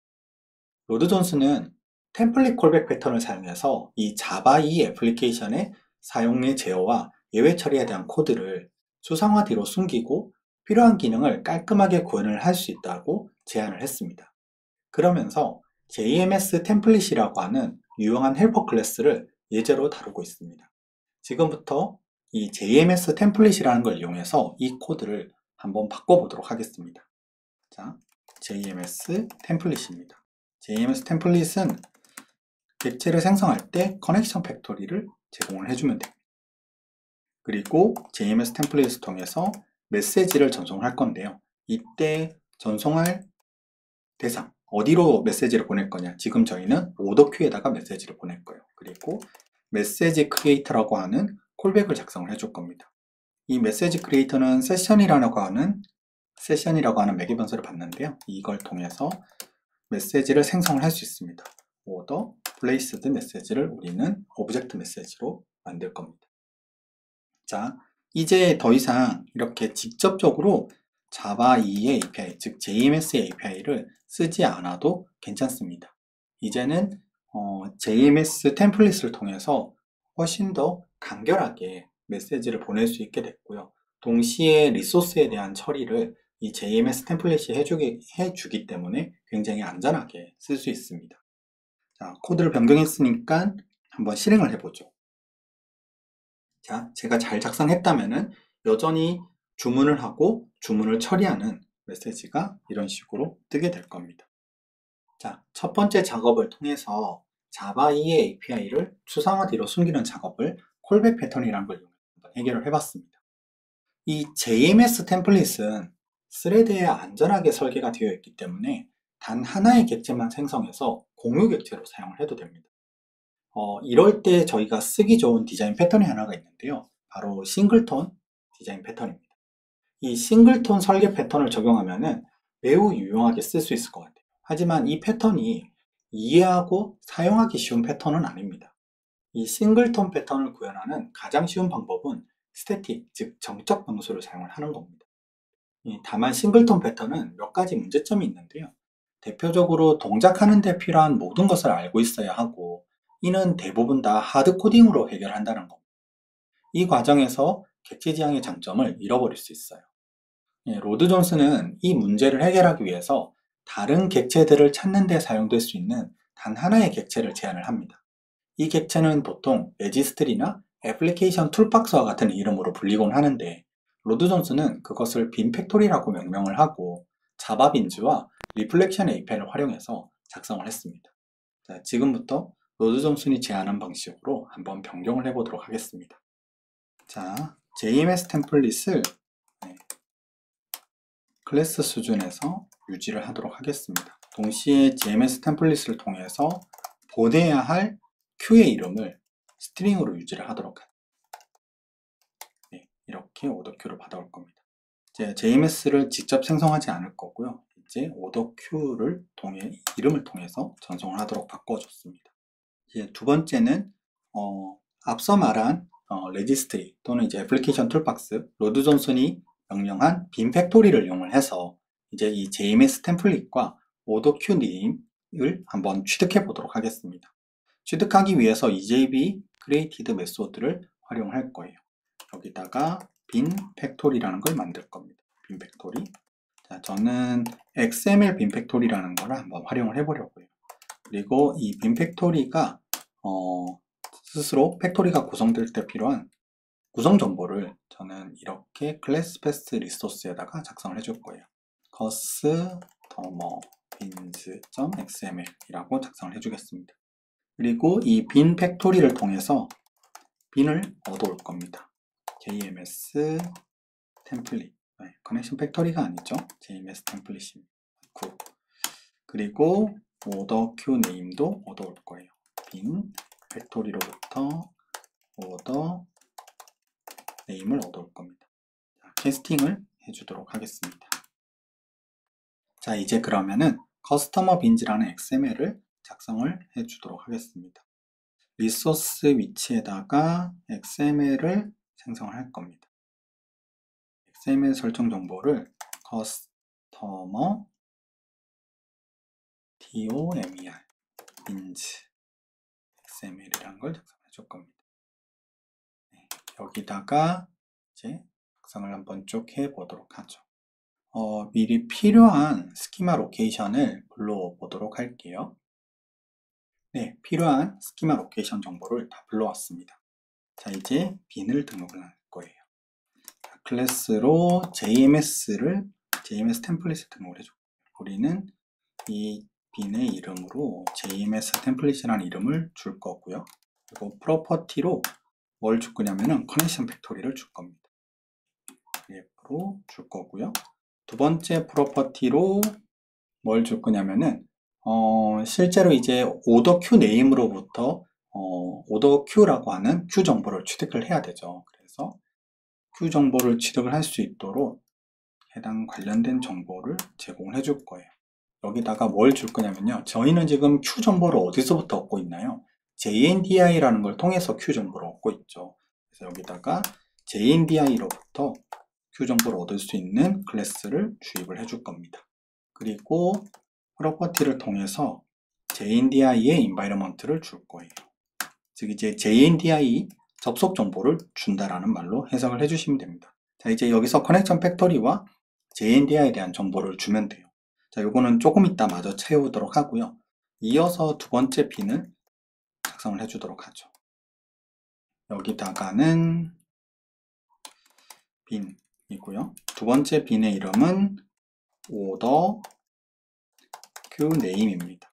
로드 존슨은 템플릿 콜백 패턴을 사용해서 이 자바 2 애플리케이션의 사용의 제어와 예외 처리에 대한 코드를 추상화 뒤로 숨기고 필요한 기능을 깔끔하게 구현을 할 수 있다고 제안을 했습니다. 그러면서 JMS 템플릿이라고 하는 유용한 헬퍼 클래스를 예제로 다루고 있습니다. 지금부터 이 JMS 템플릿이라는 걸 이용해서 이 코드를 한번 바꿔보도록 하겠습니다. 자, JMS 템플릿입니다. JMS 템플릿은 객체를 생성할 때 커넥션 팩토리를 제공을 해주면 됩니다. 그리고 JMS 템플릿을 통해서 메시지를 전송을 할 건데요. 이때 전송할 대상, 어디로 메시지를 보낼 거냐? 지금 저희는 오더 큐에다가 메시지를 보낼 거예요. 그리고 메시지 크리에이터라고 하는 콜백을 작성을 해줄 겁니다. 이 메시지 크리에이터는 세션이라고 하는 매개 변수를 받는데요. 이걸 통해서 메시지를 생성을 할 수 있습니다. 오더 플레이스드 메시지를 우리는 오브젝트 메시지로 만들 겁니다. 자, 이제 더 이상 이렇게 직접적으로 자바 2의 API, 즉 JMS API를 쓰지 않아도 괜찮습니다. 이제는 JMS 템플릿을 통해서 훨씬 더 간결하게 메시지를 보낼 수 있게 됐고요. 동시에 리소스에 대한 처리를 이 JMS 템플릿이 해주기 때문에 굉장히 안전하게 쓸 수 있습니다. 자, 코드를 변경했으니까 한번 실행을 해보죠. 자, 제가 잘 작성했다면은 여전히 주문을 하고 주문을 처리하는 메시지가 이런 식으로 뜨게 될 겁니다. 자, 첫 번째 작업을 통해서 자바 2의 API를 추상화 뒤로 숨기는 작업을 콜백 패턴이라는 걸 이용해서 해결을 해봤습니다. 이 JMS 템플릿은 스레드에 안전하게 설계가 되어 있기 때문에 단 하나의 객체만 생성해서 공유 객체로 사용을 해도 됩니다. 이럴 때 저희가 쓰기 좋은 디자인 패턴이 하나가 있는데요. 바로 싱글톤 디자인 패턴입니다. 이 싱글톤 설계 패턴을 적용하면 매우 유용하게 쓸 수 있을 것 같아요. 하지만 이 패턴이 이해하고 사용하기 쉬운 패턴은 아닙니다. 이 싱글톤 패턴을 구현하는 가장 쉬운 방법은 스태틱, 즉 정적 변수를 사용을 하는 겁니다. 다만 싱글톤 패턴은 몇 가지 문제점이 있는데요. 대표적으로 동작하는 데 필요한 모든 것을 알고 있어야 하고, 이는 대부분 다 하드 코딩으로 해결한다는 겁니다. 이 과정에서 객체 지향의 장점을 잃어버릴 수 있어요. 로드 존슨은 이 문제를 해결하기 위해서 다른 객체들을 찾는 데 사용될 수 있는 단 하나의 객체를 제안을 합니다. 이 객체는 보통 레지스트리나 애플리케이션 툴박스와 같은 이름으로 불리곤 하는데, 로드 존슨은 그것을 빈 팩토리라고 명명을 하고 자바 빈즈와 리플렉션 API를 활용해서 작성을 했습니다. 자, 지금부터 로드 존슨이 제안한 방식으로 한번 변경을 해보도록 하겠습니다. 자, JMS 템플릿을 클래스 수준에서 유지를 하도록 하겠습니다. 동시에 JMS 템플릿을 통해서 보내야 할 큐의 이름을 스트링으로 유지를 하도록 합니다. 이렇게 오더 큐를 받아올 겁니다. 이제 JMS를 직접 생성하지 않을 거고요. 이제 오더 큐를 이름을 통해서 전송을 하도록 바꿔줬습니다. 이제 두 번째는 앞서 말한 레지스트리 또는 이제 애플리케이션 툴박스, 로드 존슨이 명령한 빈 팩토리를 이용을 해서 이제 이 JMS 템플릿과 오더큐 네임을 한번 취득해 보도록 하겠습니다. 취득하기 위해서 EJB created 메소드를 활용할 거예요. 여기다가 빈 팩토리라는 걸 만들 겁니다. 빈 팩토리. 자, 저는 XML 빈 팩토리라는 걸 한번 활용을 해보려고요. 그리고 이 빈 팩토리가 스스로 팩토리가 구성될 때 필요한 구성 정보를 저는 이렇게 클래스 패스 리소스에다가 작성을 해줄 거예요. customer bins.xml 이라고 작성을 해주겠습니다. 그리고 이 빈 팩토리를 통해서 빈을 얻어올 겁니다. JMS 템플릿, 커넥션 팩토리가 아니죠. JMS 템플릿입니다. 그리고 오더 큐 네임도 얻어올 거예요. 빈 팩토리로부터 오더 네임을 얻어올 겁니다. 자, 캐스팅을 해주도록 하겠습니다. 자, 이제 그러면은 커스터머 빈즈라는 XML을 작성을 해주도록 하겠습니다. 리소스 위치에다가 XML을 생성을 할 겁니다. XML 설정 정보를 커스터머 DOMER 빈즈 XML이라는 걸 작성해 줄 겁니다. 네, 여기다가 이제 작성을 한번 쭉 해보도록 하죠. 미리 필요한 스키마 로케이션을 불러보도록 할게요. 네, 필요한 스키마 로케이션 정보를 다 불러왔습니다. 자, 이제 빈을 등록을 할 거예요. 자, 클래스로 JMS 템플릿을 등록을 해줘. 우리는 이 빈의 이름으로 JMS 템플릿이라는 이름을 줄 거고요. 그리고 프로퍼티로 뭘 줄 거냐면은 커넥션 팩토리를 줄 겁니다. 그래프로 줄 거고요. 두 번째 프로퍼티로 뭘 줄 거냐면은 실제로 이제 오더 큐 네임으로부터 오더 큐라고 하는 큐 정보를 취득을 해야 되죠. 그래서 큐 정보를 취득을 할 수 있도록 해당 관련된 정보를 제공을 해줄 거예요. 여기다가 뭘 줄 거냐면요. 저희는 지금 큐 정보를 어디서부터 얻고 있나요? JNDI라는 걸 통해서 큐 정보를 얻고 있죠. 그래서 여기다가 JNDI로부터 큐 정보를 얻을 수 있는 클래스를 주입을 해줄 겁니다. 그리고 프로퍼티를 통해서 JNDI의 environment를 줄 거예요. 즉 이제 JNDI 접속 정보를 준다라는 말로 해석을 해주시면 됩니다. 자, 이제 여기서 커넥션 팩토리와 JNDI에 대한 정보를 주면 돼요. 자, 요거는 조금 이따 마저 채우도록 하고요. 이어서 두 번째 빈을 작성을 해주도록 하죠. 여기다가는 빈이고요. 두 번째 빈의 이름은 order q name입니다.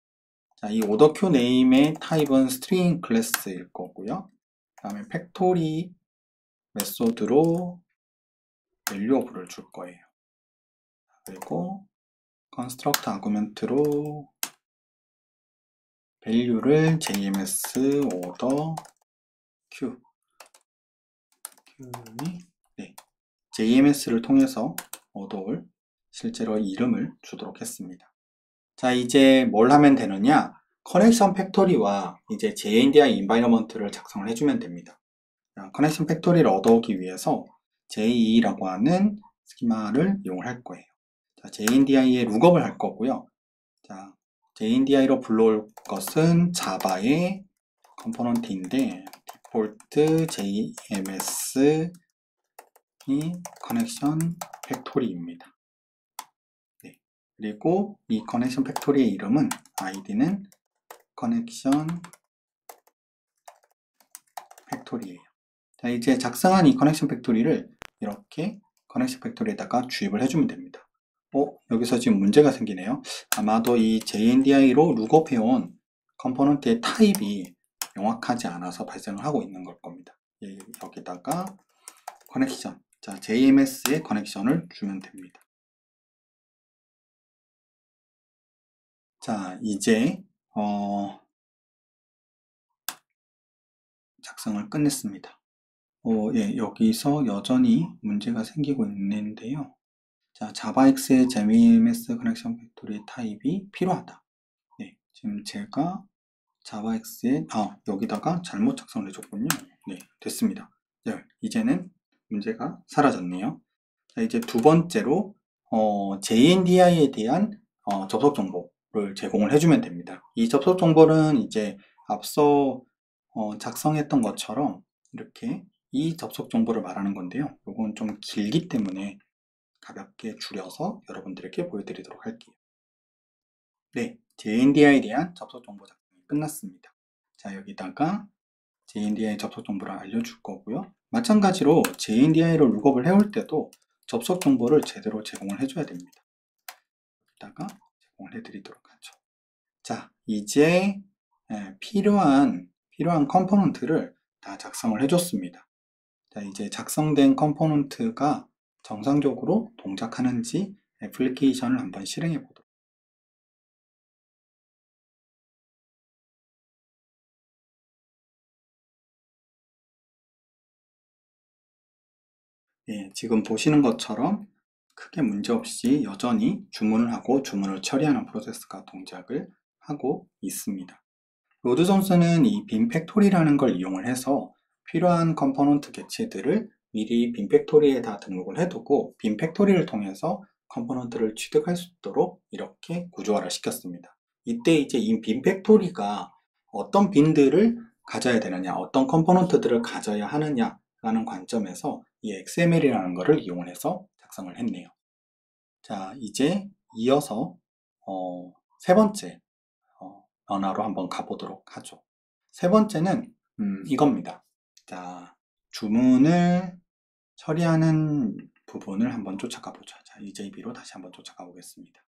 자, 이 order q name의 타입은 string 클래스일 거고요. 그 다음에 팩토리 메소드로 value of를 줄 거예요. 그리고 construct 아구멘트로 value를 JMS order q 네, JMS를 통해서 얻어올 실제로 이름을 주도록 했습니다. 자, 이제 뭘 하면 되느냐? 커넥션 팩토리와 이제 JNDI 인바이러먼트를 작성을 해주면 됩니다. 자, 커넥션 팩토리를 얻어오기 위해서 JE라고 하는 스키마를 이용할 거예요. 자, JNDI에 룩업을 할 거고요. 자, JNDI로 불러올 것은 자바의 컴포넌트인데 디폴트 JMS 이 커넥션 팩토리입니다. 네. 그리고 이 커넥션 팩토리의 이름은 id는 커넥션 팩토리예요. 자, 이제 작성한 이 커넥션 팩토리를 이렇게 커넥션 팩토리에다가 주입을 해주면 됩니다. 여기서 지금 문제가 생기네요. 아마도 이 JNDI로 룩업해온 컴포넌트의 타입이 명확하지 않아서 발생을 하고 있는 걸 겁니다. 여기다가 커넥션, 자, JMS의 커넥션을 주면 됩니다. 자, 이제 작성을 끝냈습니다. 예, 여기서 여전히 문제가 생기고 있는데요. 자, 자바X의 JMS 커넥션 팩토리 타입이 필요하다. 네, 지금 제가 자바X에 여기다가 잘못 작성을 해줬군요. 네, 됐습니다. 네, 이제는 문제가 사라졌네요. 자, 이제 두 번째로 JNDI에 대한 접속 정보를 제공을 해주면 됩니다. 이 접속 정보는 이제 앞서 작성했던 것처럼 이렇게 이 접속 정보를 말하는 건데요. 이건 좀 길기 때문에 가볍게 줄여서 여러분들에게 보여드리도록 할게요. 네, JNDI에 대한 접속 정보 작성이 끝났습니다. 자, 여기다가 JNDI 접속 정보를 알려줄 거고요. 마찬가지로 JNDI로 룩업을 해올 때도 접속 정보를 제대로 제공을 해줘야 됩니다. 여기다가 제공을 해드리도록 하죠. 자, 이제 필요한 컴포넌트를 다 작성을 해줬습니다. 자, 이제 작성된 컴포넌트가 정상적으로 동작하는지 애플리케이션을 한번 실행해 보도록. 예, 지금 보시는 것처럼 크게 문제없이 여전히 주문을 하고 주문을 처리하는 프로세스가 동작을 하고 있습니다. 로드존스는 이 빔팩토리라는 걸 이용을 해서 필요한 컴포넌트 객체들을 미리 빔팩토리에 다 등록을 해두고 빔팩토리를 통해서 컴포넌트를 취득할 수 있도록 이렇게 구조화를 시켰습니다. 이때 이제 이 빔팩토리가 어떤 빈들을 가져야 되느냐, 어떤 컴포넌트들을 가져야 하느냐 라는 관점에서 이 XML이라는 것을 이용을 해서 작성을 했네요. 자, 이제 이어서 세 번째 변화로 한번 가보도록 하죠. 세 번째는 이겁니다. 자, 주문을 처리하는 부분을 한번 쫓아가 보죠. 자, EJB로 다시 한번 쫓아가 보겠습니다.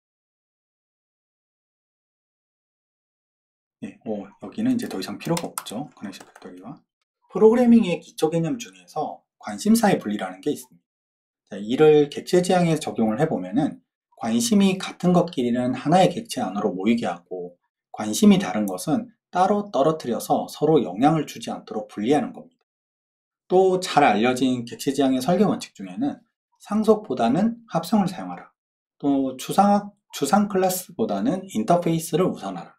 네, 여기는 이제 더 이상 필요가 없죠. 커넥션 팩토리와. 프로그래밍의 기초 개념 중에서 관심사의 분리라는 게 있습니다. 자, 이를 객체 지향에 적용을 해보면은 관심이 같은 것끼리는 하나의 객체 안으로 모이게 하고 관심이 다른 것은 따로 떨어뜨려서 서로 영향을 주지 않도록 분리하는 겁니다. 또 잘 알려진 객체 지향의 설계 원칙 중에는 상속보다는 합성을 사용하라. 또 추상 클래스보다는 인터페이스를 우선하라.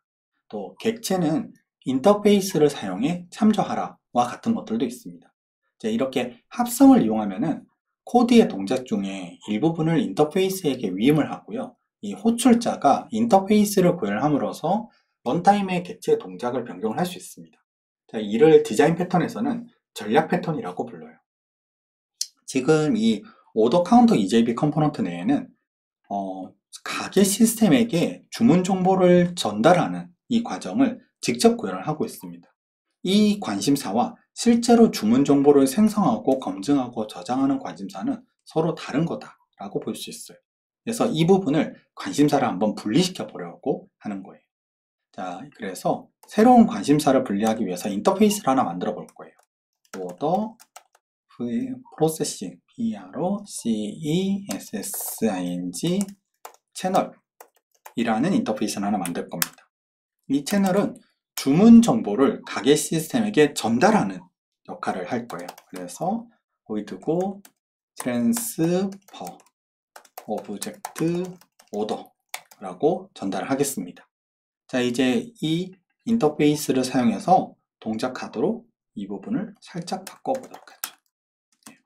또 객체는 인터페이스를 사용해 참조하라 와 같은 것들도 있습니다. 이렇게 합성을 이용하면은 코드의 동작 중에 일부분을 인터페이스에게 위임을 하고요. 이 호출자가 인터페이스를 구현함으로써 런타임의 객체 동작을 변경을 할 수 있습니다. 자, 이를 디자인 패턴에서는 전략 패턴이라고 불러요. 지금 이 오더 카운터 EJB 컴포넌트 내에는 가계 시스템에게 주문 정보를 전달하는 이 과정을 직접 구현을 하고 있습니다. 이 관심사와 실제로 주문 정보를 생성하고 검증하고 저장하는 관심사는 서로 다른 거다라고 볼 수 있어요. 그래서 이 부분을 관심사를 한번 분리시켜 보려고 하는 거예요. 자, 그래서 새로운 관심사를 분리하기 위해서 인터페이스를 하나 만들어 볼 거예요. order processing processing 채널이라는 인터페이스를 하나 만들 겁니다. 이 채널은 주문 정보를 가계 시스템에게 전달하는 역할을 할 거예요. 그래서 void고 transfer object order라고 전달을 하겠습니다. 자, 이제 이 인터페이스를 사용해서 동작하도록 이 부분을 살짝 바꿔보도록 하죠.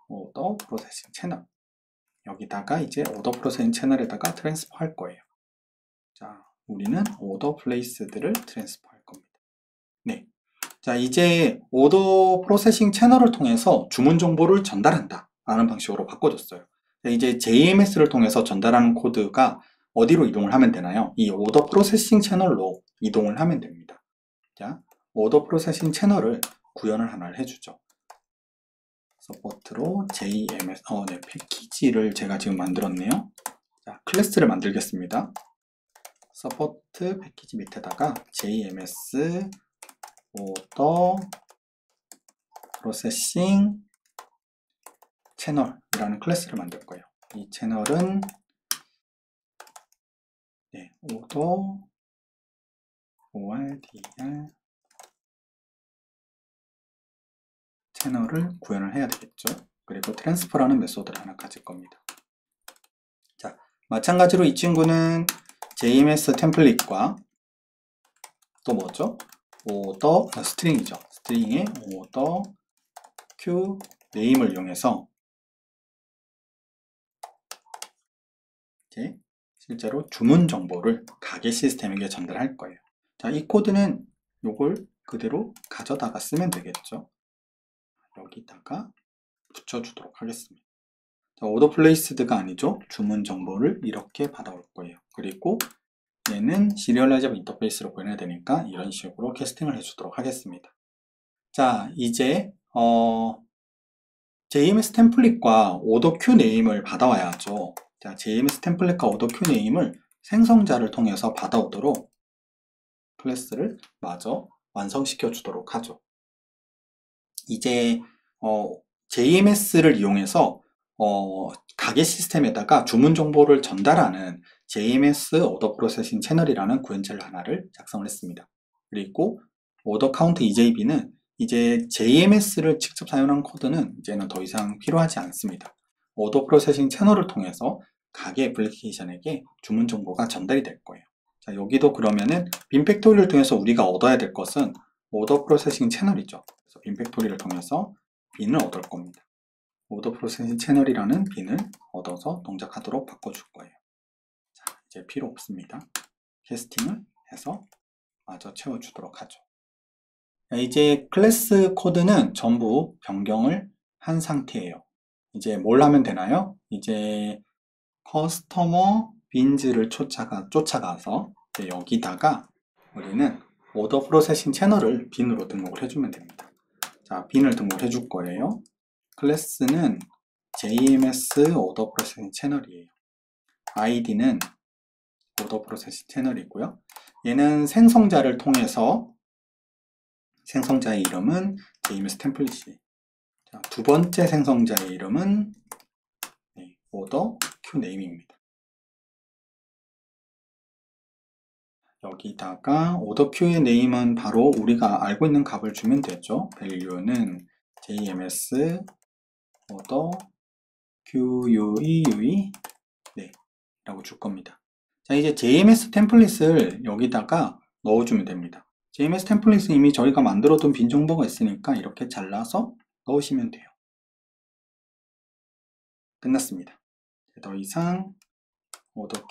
order processing 채널. 여기다가 이제 order processing 채널에다가 트랜스퍼 할 거예요. 자, 우리는 order place들을 트랜스퍼 할 겁니다. 네. 자, 이제 오더 프로세싱 채널을 통해서 주문 정보를 전달한다 라는 방식으로 바꿔줬어요. 자, 이제 JMS를 통해서 전달하는 코드가 어디로 이동을 하면 되나요? 이 오더 프로세싱 채널로 이동을 하면 됩니다. 자, 오더 프로세싱 채널을 구현을 하나를 해주죠. 서포트로 JMS, 네, 패키지를 제가 지금 만들었네요. 자, 클래스를 만들겠습니다. 서포트 패키지 밑에다가 JMS 오더 프로세싱 채널이라는 클래스를 만들 거예요. 이 채널은 오더 ORDR 채널을 구현을 해야 되겠죠. 그리고 트랜스퍼라는 메소드를 하나 가질 겁니다. 자, 마찬가지로 이 친구는 JMS 템플릿과 또 뭐죠? 오더 스트링이죠. 스트링의 오더 q 네임을 이용해서 이제 실제로 주문 정보를 가게 시스템에게 전달할 거예요. 자, 이 코드는 요걸 그대로 가져다가 쓰면 되겠죠. 여기다가 붙여주도록 하겠습니다. 자, 오더 플레이스드가 아니죠. 주문 정보를 이렇게 받아올 거예요. 그리고 얘는 시리얼라이저블 인터페이스로 보내야 되니까 이런 식으로 캐스팅을 해주도록 하겠습니다. 자, 이제 JMS 템플릿과 오더 큐 네임을 받아와야죠. 자, JMS 템플릿과 오더 큐 네임을 생성자를 통해서 받아오도록 클래스를 마저 완성시켜 주도록 하죠. 이제 JMS를 이용해서 가게 시스템에다가 주문 정보를 전달하는 JMS 오더 프로세싱 채널이라는 구현체를 하나를 작성을 했습니다. 그리고 오더 카운트 EJB는 이제 JMS를 직접 사용한 코드는 이제는 더 이상 필요하지 않습니다. 오더 프로세싱 채널을 통해서 가게 애플리케이션에게 주문 정보가 전달이 될 거예요. 자, 여기도 그러면은 빈팩토리를 통해서 우리가 얻어야 될 것은 오더 프로세싱 채널이죠. 그래서 빈팩토리를 통해서 빈을 얻을 겁니다. 오더 프로세싱 채널이라는 빈을 얻어서 동작하도록 바꿔줄 거예요. 자, 이제 필요 없습니다. 캐스팅을 해서 마저 채워주도록 하죠. 이제 클래스 코드는 전부 변경을 한 상태예요. 이제 뭘 하면 되나요? 이제 커스터머 빈즈를 쫓아가서 이제 여기다가 우리는 오더 프로세싱 채널을 빈으로 등록을 해주면 됩니다. 자, 빈을 등록해 줄 거예요. 클래스는 JMS 오더 프로세싱 채널이에요. id는 오더 프로세싱 채널이고요. 얘는 생성자를 통해서 생성자의 이름은 JMS 템플릿이에요. 자, 두 번째 생성자의 이름은 오더 큐 네임입니다. 여기다가 오더 큐의 네임은 바로 우리가 알고 있는 값을 주면 되죠. value는 JMS 오더 QUEUE 라고 줄 겁니다. 자, 이제 JMS 템플릿을 여기다가 넣어주면 됩니다. JMS 템플릿은 이미 저희가 만들어둔 빈 정보가 있으니까 이렇게 잘라서 넣으시면 돼요. 끝났습니다. 더 이상 오더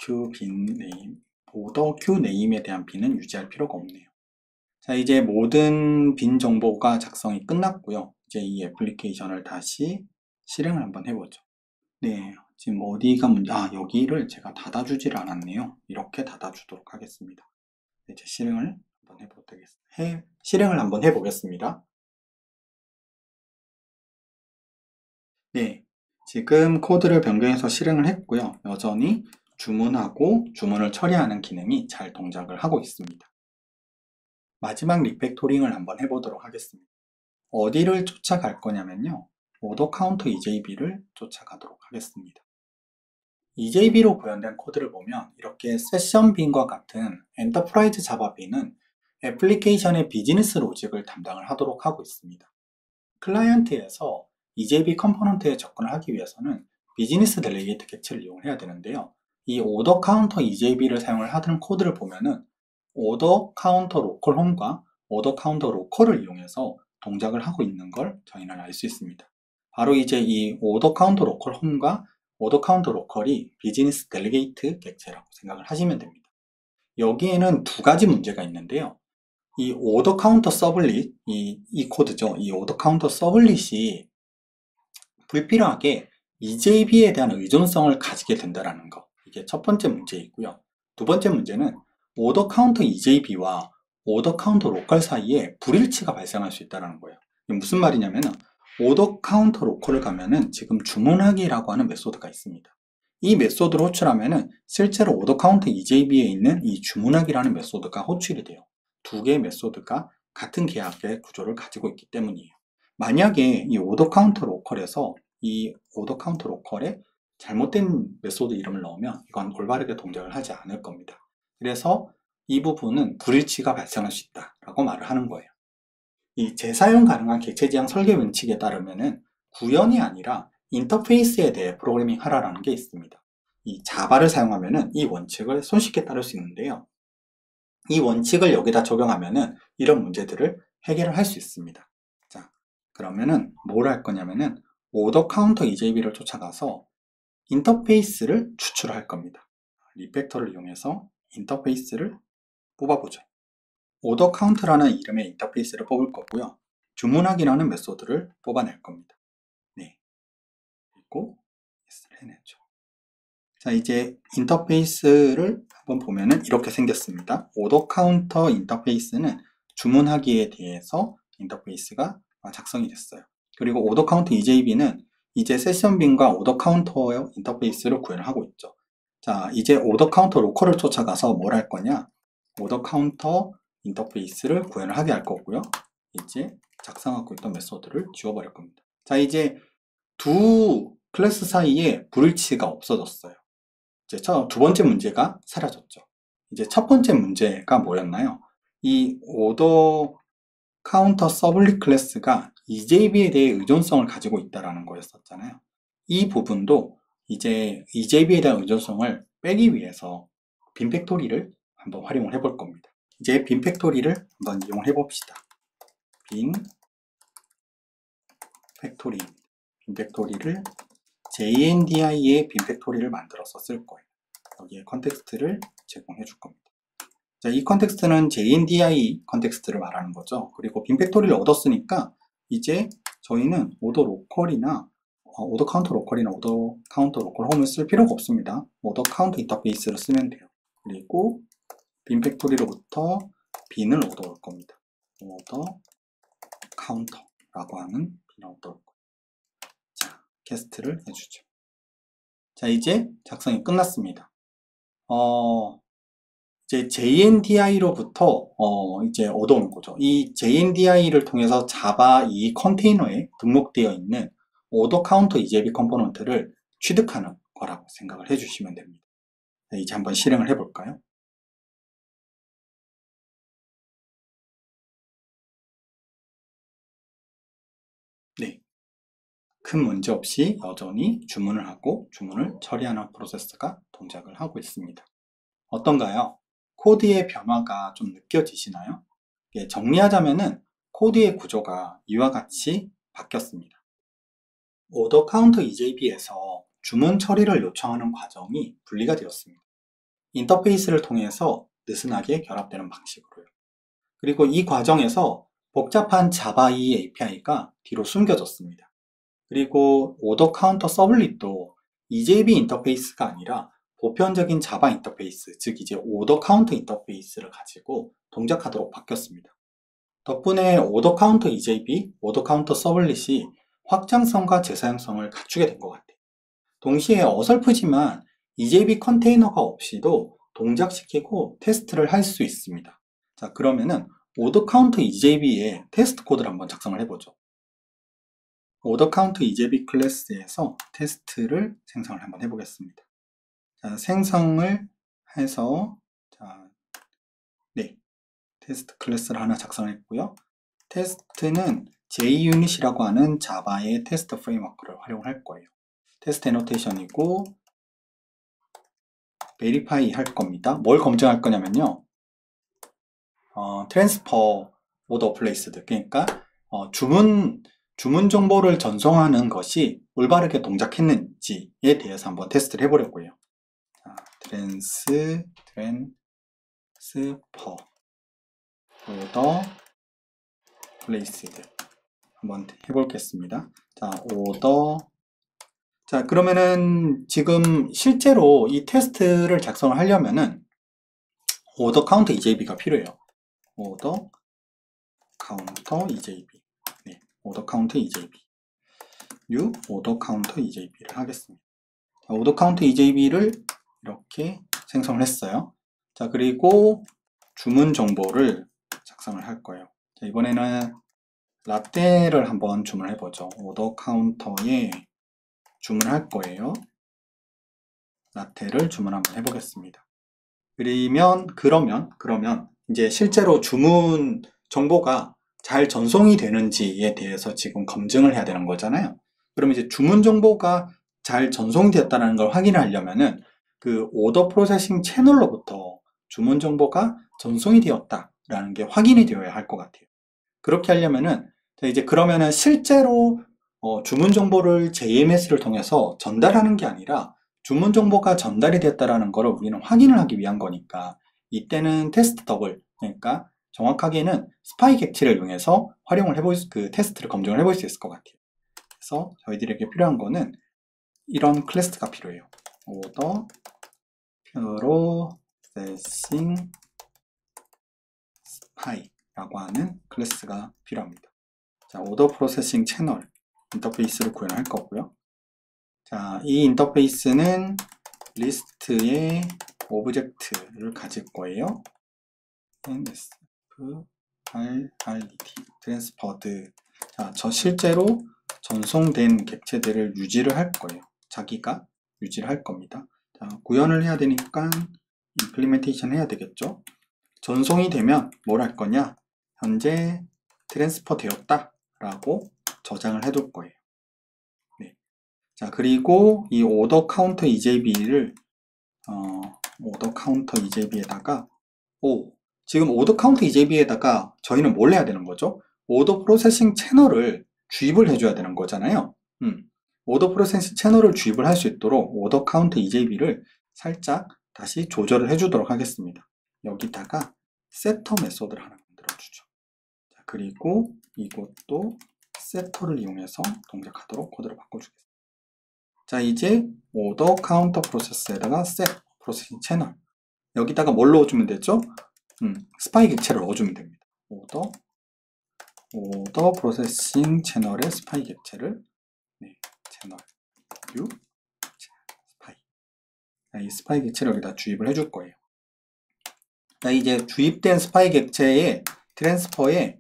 큐 네임에 대한 빈은 유지할 필요가 없네요. 자, 이제 모든 빈 정보가 작성이 끝났고요. 이제 이 애플리케이션을 다시 실행을 한번 해보죠. 네, 지금 어디가 여기를 제가 닫아주질 않았네요. 이렇게 닫아주도록 하겠습니다. 이제 실행을 한번 해보겠습니다. 네, 지금 코드를 변경해서 실행을 했고요. 여전히 주문하고 주문을 처리하는 기능이 잘 동작을 하고 있습니다. 마지막 리팩토링을 한번 해보도록 하겠습니다. 어디를 쫓아갈 거냐면요. 오더 카운터 EJB를 쫓아가도록 하겠습니다. EJB로 구현된 코드를 보면 이렇게 세션 빈과 같은 엔터프라이즈 자바 빈은 애플리케이션의 비즈니스 로직을 담당을 하도록 하고 있습니다. 클라이언트에서 EJB 컴포넌트에 접근을 하기 위해서는 비즈니스 델리게이트 객체를 이용해야 되는데요. 이 오더 카운터 EJB를 사용을 하는 코드를 보면은 오더 카운터 로컬 홈과 오더 카운터 로컬을 이용해서 동작을 하고 있는 걸 저희는 알 수 있습니다. 바로 이제 이 오더 카운터 로컬 홈과 오더 카운터 로컬이 비즈니스 델리게이트 객체라고 생각을 하시면 됩니다. 여기에는 두 가지 문제가 있는데요. 이 오더 카운터 서블릿, 이 코드죠. 이 오더 카운터 서블릿이 불필요하게 EJB에 대한 의존성을 가지게 된다는 거. 이게 첫 번째 문제이고요. 두 번째 문제는 오더 카운터 EJB와 오더 카운터 로컬 사이에 불일치가 발생할 수 있다는 거예요. 이게 무슨 말이냐면은 오더 카운터 로컬을 가면은 지금 주문하기라고 하는 메소드가 있습니다. 이 메소드를 호출하면은 실제로 오더 카운터 EJB에 있는 이 주문하기라는 메소드가 호출이 돼요. 두 개의 메소드가 같은 계약의 구조를 가지고 있기 때문이에요. 만약에 이 오더 카운터 로컬에서 이 오더 카운터 로컬에 잘못된 메소드 이름을 넣으면 이건 올바르게 동작을 하지 않을 겁니다. 그래서 이 부분은 불일치가 발생할 수 있다라고 말을 하는 거예요. 이 재사용 가능한 객체 지향 설계 원칙에 따르면은 구현이 아니라 인터페이스에 대해 프로그래밍 하라라는 게 있습니다. 이 자바를 사용하면은 이 원칙을 손쉽게 따를 수 있는데요. 이 원칙을 여기다 적용하면은 이런 문제들을 해결을 할 수 있습니다. 자, 그러면은 뭘 할 거냐면은 오더 카운터 EJB를 쫓아가서 인터페이스를 추출할 겁니다. 리팩터를 이용해서 인터페이스를 뽑아보죠. 오더 카운트라는 이름의 인터페이스를 뽑을 거고요. 주문하기라는 메소드를 뽑아낼 겁니다. 네. 그리고 S를 해내죠. 자, 이제 인터페이스를 한번 보면은 이렇게 생겼습니다. 오더 카운터 인터페이스는 주문하기에 대해서 인터페이스가 작성이 됐어요. 그리고 오더 카운터 EJB는 이제 세션 빈과 오더 카운터 인터페이스를 구현을 하고 있죠. 자, 이제 오더 카운터 로컬을 쫓아가서 뭘 할 거냐? 오더 카운터 인터페이스를 구현을 하게 할 거고요. 이제 작성하고 있던 메소드를 지워버릴 겁니다. 자, 이제 두 클래스 사이에 불일치가 없어졌어요. 이제 두 번째 문제가 사라졌죠. 이제 첫 번째 문제가 뭐였나요? 이 오더 카운터 서블릿 클래스가 EJB에 대해 의존성을 가지고 있다는 거였었잖아요. 이 부분도 이제 EJB에 대한 의존성을 빼기 위해서 빈 팩토리를 한번 활용을 해볼 겁니다. 이제 빈 팩토리를 한번 이용을 해봅시다. 빈 팩토리를 JNDI의 빈 팩토리를 만들어서 쓸 거예요. 여기에 컨텍스트를 제공해 줄 겁니다. 자, 이 컨텍스트는 JNDI 컨텍스트를 말하는 거죠. 그리고 빈 팩토리를 얻었으니까 이제 저희는 오더 로컬이나 오더 카운터 로컬이나 오더 카운터 로컬 홈을 쓸 필요가 없습니다. 오더 카운터 인터페이스를 쓰면 돼요. 그리고 빈 팩토리로부터 빈을 얻어올 겁니다. 오더 카운터라고 하는 빈을 얻어올 거예요. 자, 캐스트를 해주죠. 자, 이제 작성이 끝났습니다. 이제 JNDI로부터 이제 얻어오는 거죠. 이 JNDI를 통해서 자바 이 컨테이너에 등록되어 있는 오더 카운터 EJB 컴포넌트를 취득하는 거라고 생각을 해주시면 됩니다. 네, 이제 한번 실행을 해볼까요? 네, 큰 문제 없이 여전히 주문을 하고 주문을 처리하는 프로세스가 동작을 하고 있습니다. 어떤가요? 코드의 변화가 좀 느껴지시나요? 정리하자면은 코드의 구조가 이와 같이 바뀌었습니다. 오더 카운터 EJB에서 주문 처리를 요청하는 과정이 분리가 되었습니다. 인터페이스를 통해서 느슨하게 결합되는 방식으로요. 그리고 이 과정에서 복잡한 자바 EE API가 뒤로 숨겨졌습니다. 그리고 오더 카운터 서블릿도 EJB 인터페이스가 아니라 보편적인 자바 인터페이스, 즉 이제 오더 카운터 인터페이스를 가지고 동작하도록 바뀌었습니다. 덕분에 오더 카운터 EJB, 오더 카운터 서블릿이 확장성과 재사용성을 갖추게 된 것 같아요. 동시에 어설프지만 EJB 컨테이너가 없이도 동작시키고 테스트를 할 수 있습니다. 자, 그러면은 오더 카운터 EJB의 테스트 코드를 한번 작성을 해보죠. 오더 카운터 EJB 클래스에서 테스트를 생성을 한번 해보겠습니다. 자, 생성을 해서 테스트 클래스를 하나 작성했고요. 테스트는 JUnit이라고 하는 자바의 테스트 프레임워크를 활용할 거예요. 테스트 애노테이션이고 베리파이 할 겁니다. 뭘 검증할 거냐면요. 트랜스퍼 오더 플레이스드, 그러니까 주문 정보를 전송하는 것이 올바르게 동작했는지에 대해서 한번 테스트를 해보려고요. 자, 트랜스퍼 오더 플레이스드 한번 해보겠습니다. 자, 자, 그러면은 지금 실제로 이 테스트를 작성을 하려면은 오더 카운터 EJB가 필요해요. 오더 카운터 EJB. 네, 오더 카운터 EJB. new 오더 카운터 EJB를 하겠습니다. 자, 오더 카운터 EJB를 이렇게 생성을 했어요. 자, 그리고 주문 정보를 작성을 할 거예요. 자, 이번에는 라떼를 한번 주문을 해보죠. 오더 카운터에 주문할 거예요. 라떼를 주문 한번 해보겠습니다. 그러면 이제 실제로 주문 정보가 잘 전송이 되는지에 대해서 지금 검증을 해야 되는 거잖아요. 그럼 이제 주문 정보가 잘 전송이 되었다는 걸 확인하려면은 그 오더 프로세싱 채널로부터 주문 정보가 전송이 되었다라는 게 확인이 되어야 할 것 같아요. 그렇게 하려면은 이제 그러면은 실제로 주문 정보를 JMS를 통해서 전달하는 게 아니라 주문 정보가 전달이 됐다라는 것을 우리는 확인을 하기 위한 거니까 이때는 테스트 더블, 그러니까 정확하게는 스파이 객체를 이용해서 활용을 해볼 그 테스트를 검증을 해볼 수 있을 것 같아요. 그래서 저희들에게 필요한 거는 이런 클래스가 필요해요. 오더 프로세싱 스파이라고 하는 클래스가 필요합니다. 자, 오더 프로세싱 채널 인터페이스를 구현할 거고요. 자, 이 인터페이스는 리스트의 오브젝트를 가질 거예요. nsprd 트랜스퍼드. 자, 저 실제로 전송된 객체들을 유지를 할 거예요. 자기가 유지를 할 겁니다. 자, 구현을 해야 되니까 임플리멘테이션 해야 되겠죠. 전송이 되면 뭘 할 거냐? 현재 트랜스퍼 되었다 라고 저장을 해둘 거예요. 네. 자, 그리고 이 오더 카운터 EJB를 오더 카운터 EJB에다가 지금 오더 카운터 EJB에다가 저희는 뭘 해야 되는 거죠? 오더 프로세싱 채널을 주입을 해줘야 되는 거잖아요. 오더 프로세싱 채널을 주입을 할 수 있도록 오더 카운터 EJB를 살짝 다시 조절을 해주도록 하겠습니다. 여기다가 세터 메소드를 하나 만들어주죠. 자, 그리고 이것도 세터를 이용해서 동작하도록 코드를 바꿔주겠습니다. 자, 이제 오더 카운터 프로세스에다가 셋 프로세싱 채널 여기다가 뭘 넣어주면 되죠? 스파이 객체를 넣어주면 됩니다. 오더 프로세싱 채널의 스파이 객체를 채널 뷰 스파이. 자, 이 스파이 객체를 여기다 주입을 해줄 거예요. 자, 이제 주입된 스파이 객체의 트랜스퍼에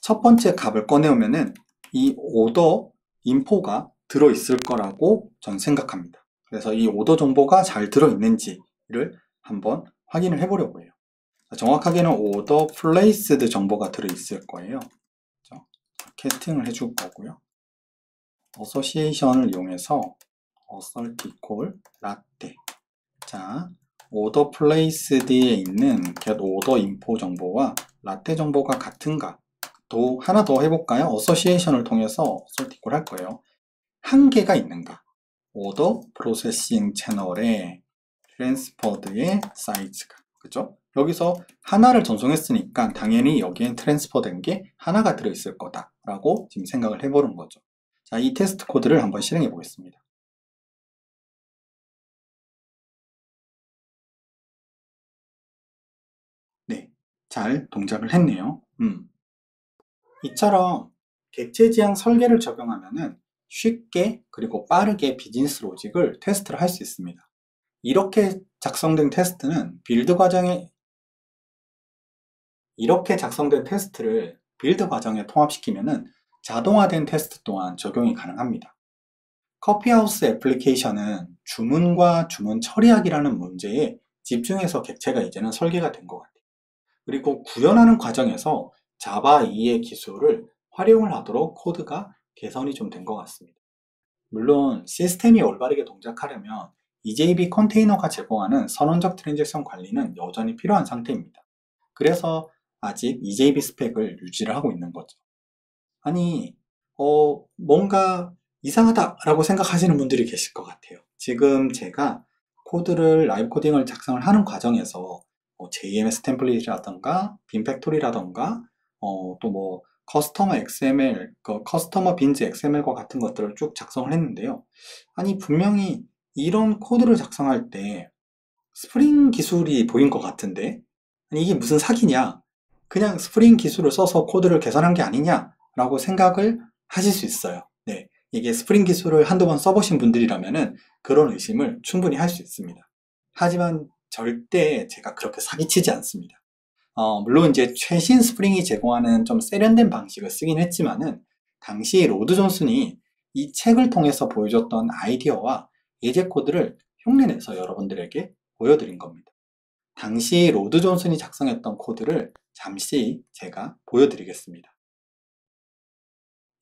첫 번째 값을 꺼내오면은 이 오더 인포가 들어있을 거라고 전 생각합니다. 그래서 이 오더 정보가 잘 들어있는지를 한번 확인을 해보려고 해요. 정확하게는 오더 플레이스드 정보가 들어있을 거예요. 캐스팅을 해줄 거고요. 어소시에이션을 이용해서 assert equal latte. 자, 오더 플레이스드에 있는 get 오더 인포 정보와 라떼 정보가 같은가? 또 하나 더 해볼까요? 어소시에이션을 통해서 assert equal 할 거예요. 한 개가 있는가? 오더 프로세싱 채널의 트랜스퍼드의 사이즈가, 그죠? 여기서 하나를 전송했으니까 당연히 여기엔 트랜스퍼 된 게 하나가 들어있을 거다라고 지금 생각을 해보는 거죠. 자, 이 테스트 코드를 한번 실행해 보겠습니다. 네, 잘 동작을 했네요. 이처럼 객체 지향 설계를 적용하면은 쉽게 그리고 빠르게 비즈니스 로직을 테스트를 할 수 있습니다. 이렇게 작성된 테스트는 이렇게 작성된 테스트를 빌드 과정에 통합시키면은 자동화된 테스트 또한 적용이 가능합니다. 커피하우스 애플리케이션은 주문과 주문 처리하기라는 문제에 집중해서 객체가 이제는 설계가 된 것 같아요. 그리고 구현하는 과정에서 자바 2의 기술을 활용을 하도록 코드가 개선이 좀 된 것 같습니다. 물론 시스템이 올바르게 동작하려면 EJB 컨테이너가 제공하는 선언적 트랜잭션 관리는 여전히 필요한 상태입니다. 그래서 아직 EJB 스펙을 유지를 하고 있는 거죠. 아니, 뭔가 이상하다라고 생각하시는 분들이 계실 것 같아요. 지금 제가 코드를 라이브 코딩을 작성을 하는 과정에서 JMS 템플릿이라던가 빈팩토리라던가 또 뭐 커스터머 XML, 커스터머 빈즈 XML과 같은 것들을 쭉 작성을 했는데요. 아니 분명히 이런 코드를 작성할 때 스프링 기술이 보인 것 같은데 아니, 이게 무슨 사기냐? 그냥 스프링 기술을 써서 코드를 개선한 게 아니냐라고 생각을 하실 수 있어요. 네, 이게 스프링 기술을 한두 번 써보신 분들이라면은 그런 의심을 충분히 할 수 있습니다. 하지만 절대 제가 그렇게 사기치지 않습니다. 물론 이제 최신 스프링이 제공하는 좀 세련된 방식을 쓰긴 했지만은 당시 로드 존슨이 이 책을 통해서 보여줬던 아이디어와 예제 코드를 흉내내서 여러분들에게 보여드린 겁니다. 당시 로드 존슨이 작성했던 코드를 잠시 제가 보여드리겠습니다.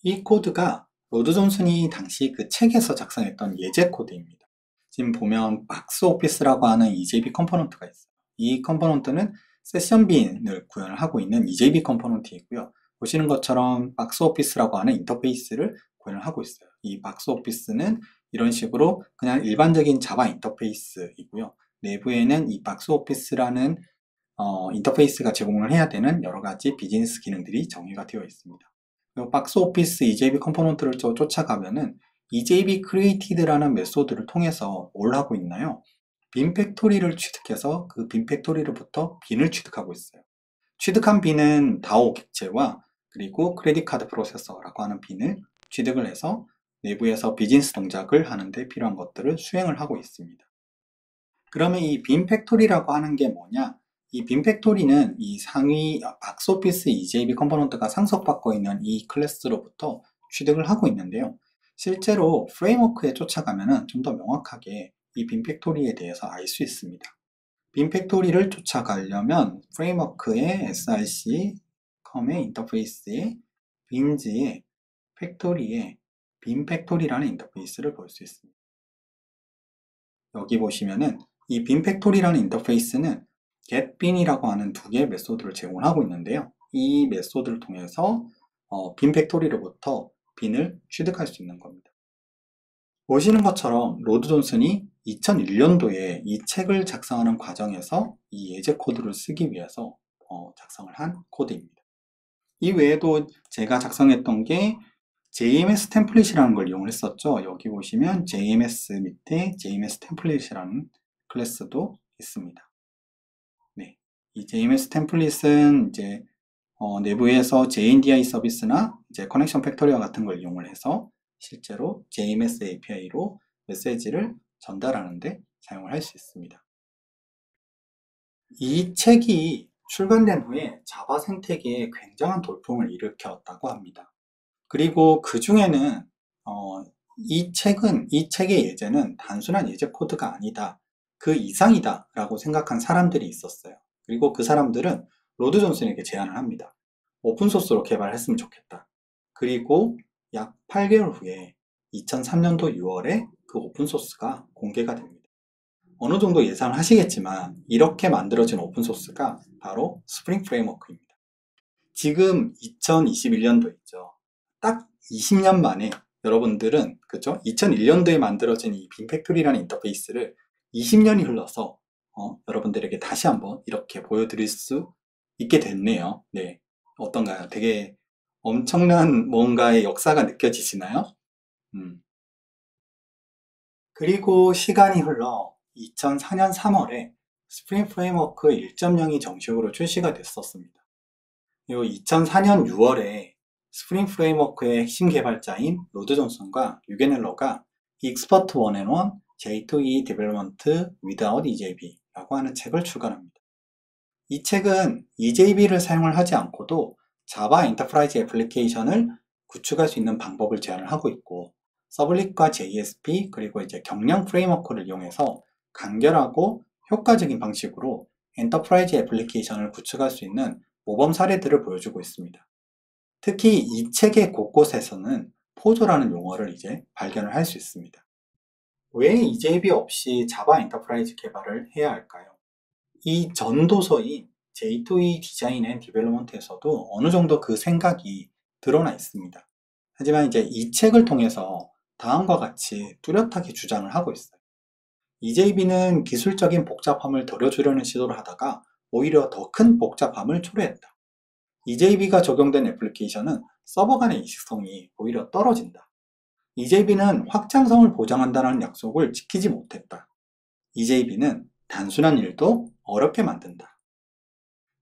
이 코드가 로드 존슨이 당시 그 책에서 작성했던 예제 코드입니다. 지금 보면 박스 오피스라고 하는 EJB 컴포넌트가 있어요. 이 컴포넌트는 세션 빈을 구현을 하고 있는 EJB 컴포넌트이고요. 보시는 것처럼 박스 오피스라고 하는 인터페이스를 구현을 하고 있어요. 이 박스 오피스는 이런 식으로 그냥 일반적인 자바 인터페이스이고요. 내부에는 이 박스오피스라는 인터페이스가 제공을 해야 되는 여러 가지 비즈니스 기능들이 정의가 되어 있습니다. 박스오피스 EJB 컴포넌트를 쫓아가면은 EJB 크리에이티드라는 메소드를 통해서 뭘 하고 있나요? 빈 팩토리를 취득해서 그 빈 팩토리로부터 빈을 취득하고 있어요. 취득한 빈은 다오 객체와 그리고 크레딧 카드 프로세서라고 하는 빈을 취득을 해서 내부에서 비즈니스 동작을 하는데 필요한 것들을 수행을 하고 있습니다. 그러면 이 빈 팩토리라고 하는 게 뭐냐? 이 빈 팩토리는 이 상위 박스오피스 EJB 컴포넌트가 상속받고 있는 이 클래스로부터 취득을 하고 있는데요. 실제로 프레임워크에 쫓아가면 좀 더 명확하게 이 빈 팩토리에 대해서 알 수 있습니다. 빈 팩토리를 쫓아가려면 프레임워크의 src, 컴의 인터페이스의 빈즈의 팩토리의 빈 팩토리라는 인터페이스를 볼 수 있습니다. 여기 보시면은 이 빈 팩토리라는 인터페이스는 getBin이라고 하는 두 개의 메소드를 제공하고 있는데요. 이 메소드를 통해서 빈 팩토리로부터 빈을 취득할 수 있는 겁니다. 보시는 것처럼 로드 존슨이 2001년도에 이 책을 작성하는 과정에서 이 예제 코드를 쓰기 위해서 작성을 한 코드입니다. 이 외에도 제가 작성했던 게 JMS 템플릿이라는 걸 이용을 했었죠. 여기 보시면 JMS 밑에 JMS 템플릿이라는 클래스도 있습니다. 네, 이 JMS 템플릿은 이제 내부에서 JNDI 서비스나 이제 커넥션 팩토리와 같은 걸 이용을 해서 실제로 JMS API로 메시지를 전달하는데 사용을 할 수 있습니다. 이 책이 출간된 후에 자바 생태계에 굉장한 돌풍을 일으켰다고 합니다. 그리고 그 중에는 이 책의 예제는 단순한 예제 코드가 아니다, 그 이상이다 라고 생각한 사람들이 있었어요. 그리고 그 사람들은 로드 존슨에게 제안을 합니다. 오픈소스로 개발했으면 좋겠다. 그리고 약 8개월 후에 2003년도 6월에 그 오픈소스가 공개가 됩니다. 어느 정도 예상을 하시겠지만 이렇게 만들어진 오픈소스가 바로 스프링 프레임워크입니다. 지금 2021년도 있죠. 딱 20년 만에 여러분들은 그죠? 2001년도에 만들어진 이 빈팩토리라는 인터페이스를 20년이 흘러서 여러분들에게 다시 한번 이렇게 보여드릴 수 있게 됐네요. 네, 어떤가요? 되게 엄청난 뭔가의 역사가 느껴지시나요? 그리고 시간이 흘러 2004년 3월에 스프링 프레임워크 1.0이 정식으로 출시가 됐었습니다. 그리고 2004년 6월에 스프링 프레임워크의 핵심 개발자인 로드 존슨과 유겐 헬러가 익스퍼트 1&1 J2E Development Without EJB 라고 하는 책을 출간합니다. 이 책은 EJB를 사용을 하지 않고도 자바 엔터프라이즈 애플리케이션을 구축할 수 있는 방법을 제안을 하고 있고, 서블릿과 JSP 그리고 이제 경량 프레임워크를 이용해서 간결하고 효과적인 방식으로 엔터프라이즈 애플리케이션을 구축할 수 있는 모범 사례들을 보여주고 있습니다. 특히 이 책의 곳곳에서는 포조라는 용어를 이제 발견을 할 수 있습니다. 왜 EJB 없이 자바 엔터프라이즈 개발을 해야 할까요? 이 전도서인 J2E 디자인 앤 디벨롭먼트에서도 어느 정도 그 생각이 드러나 있습니다. 하지만 이제 이 책을 통해서 다음과 같이 뚜렷하게 주장을 하고 있어요. EJB는 기술적인 복잡함을 덜어주려는 시도를 하다가 오히려 더 큰 복잡함을 초래했다. EJB가 적용된 애플리케이션은 서버 간의 이식성이 오히려 떨어진다. EJB는 확장성을 보장한다는 약속을 지키지 못했다. EJB는 단순한 일도 어렵게 만든다.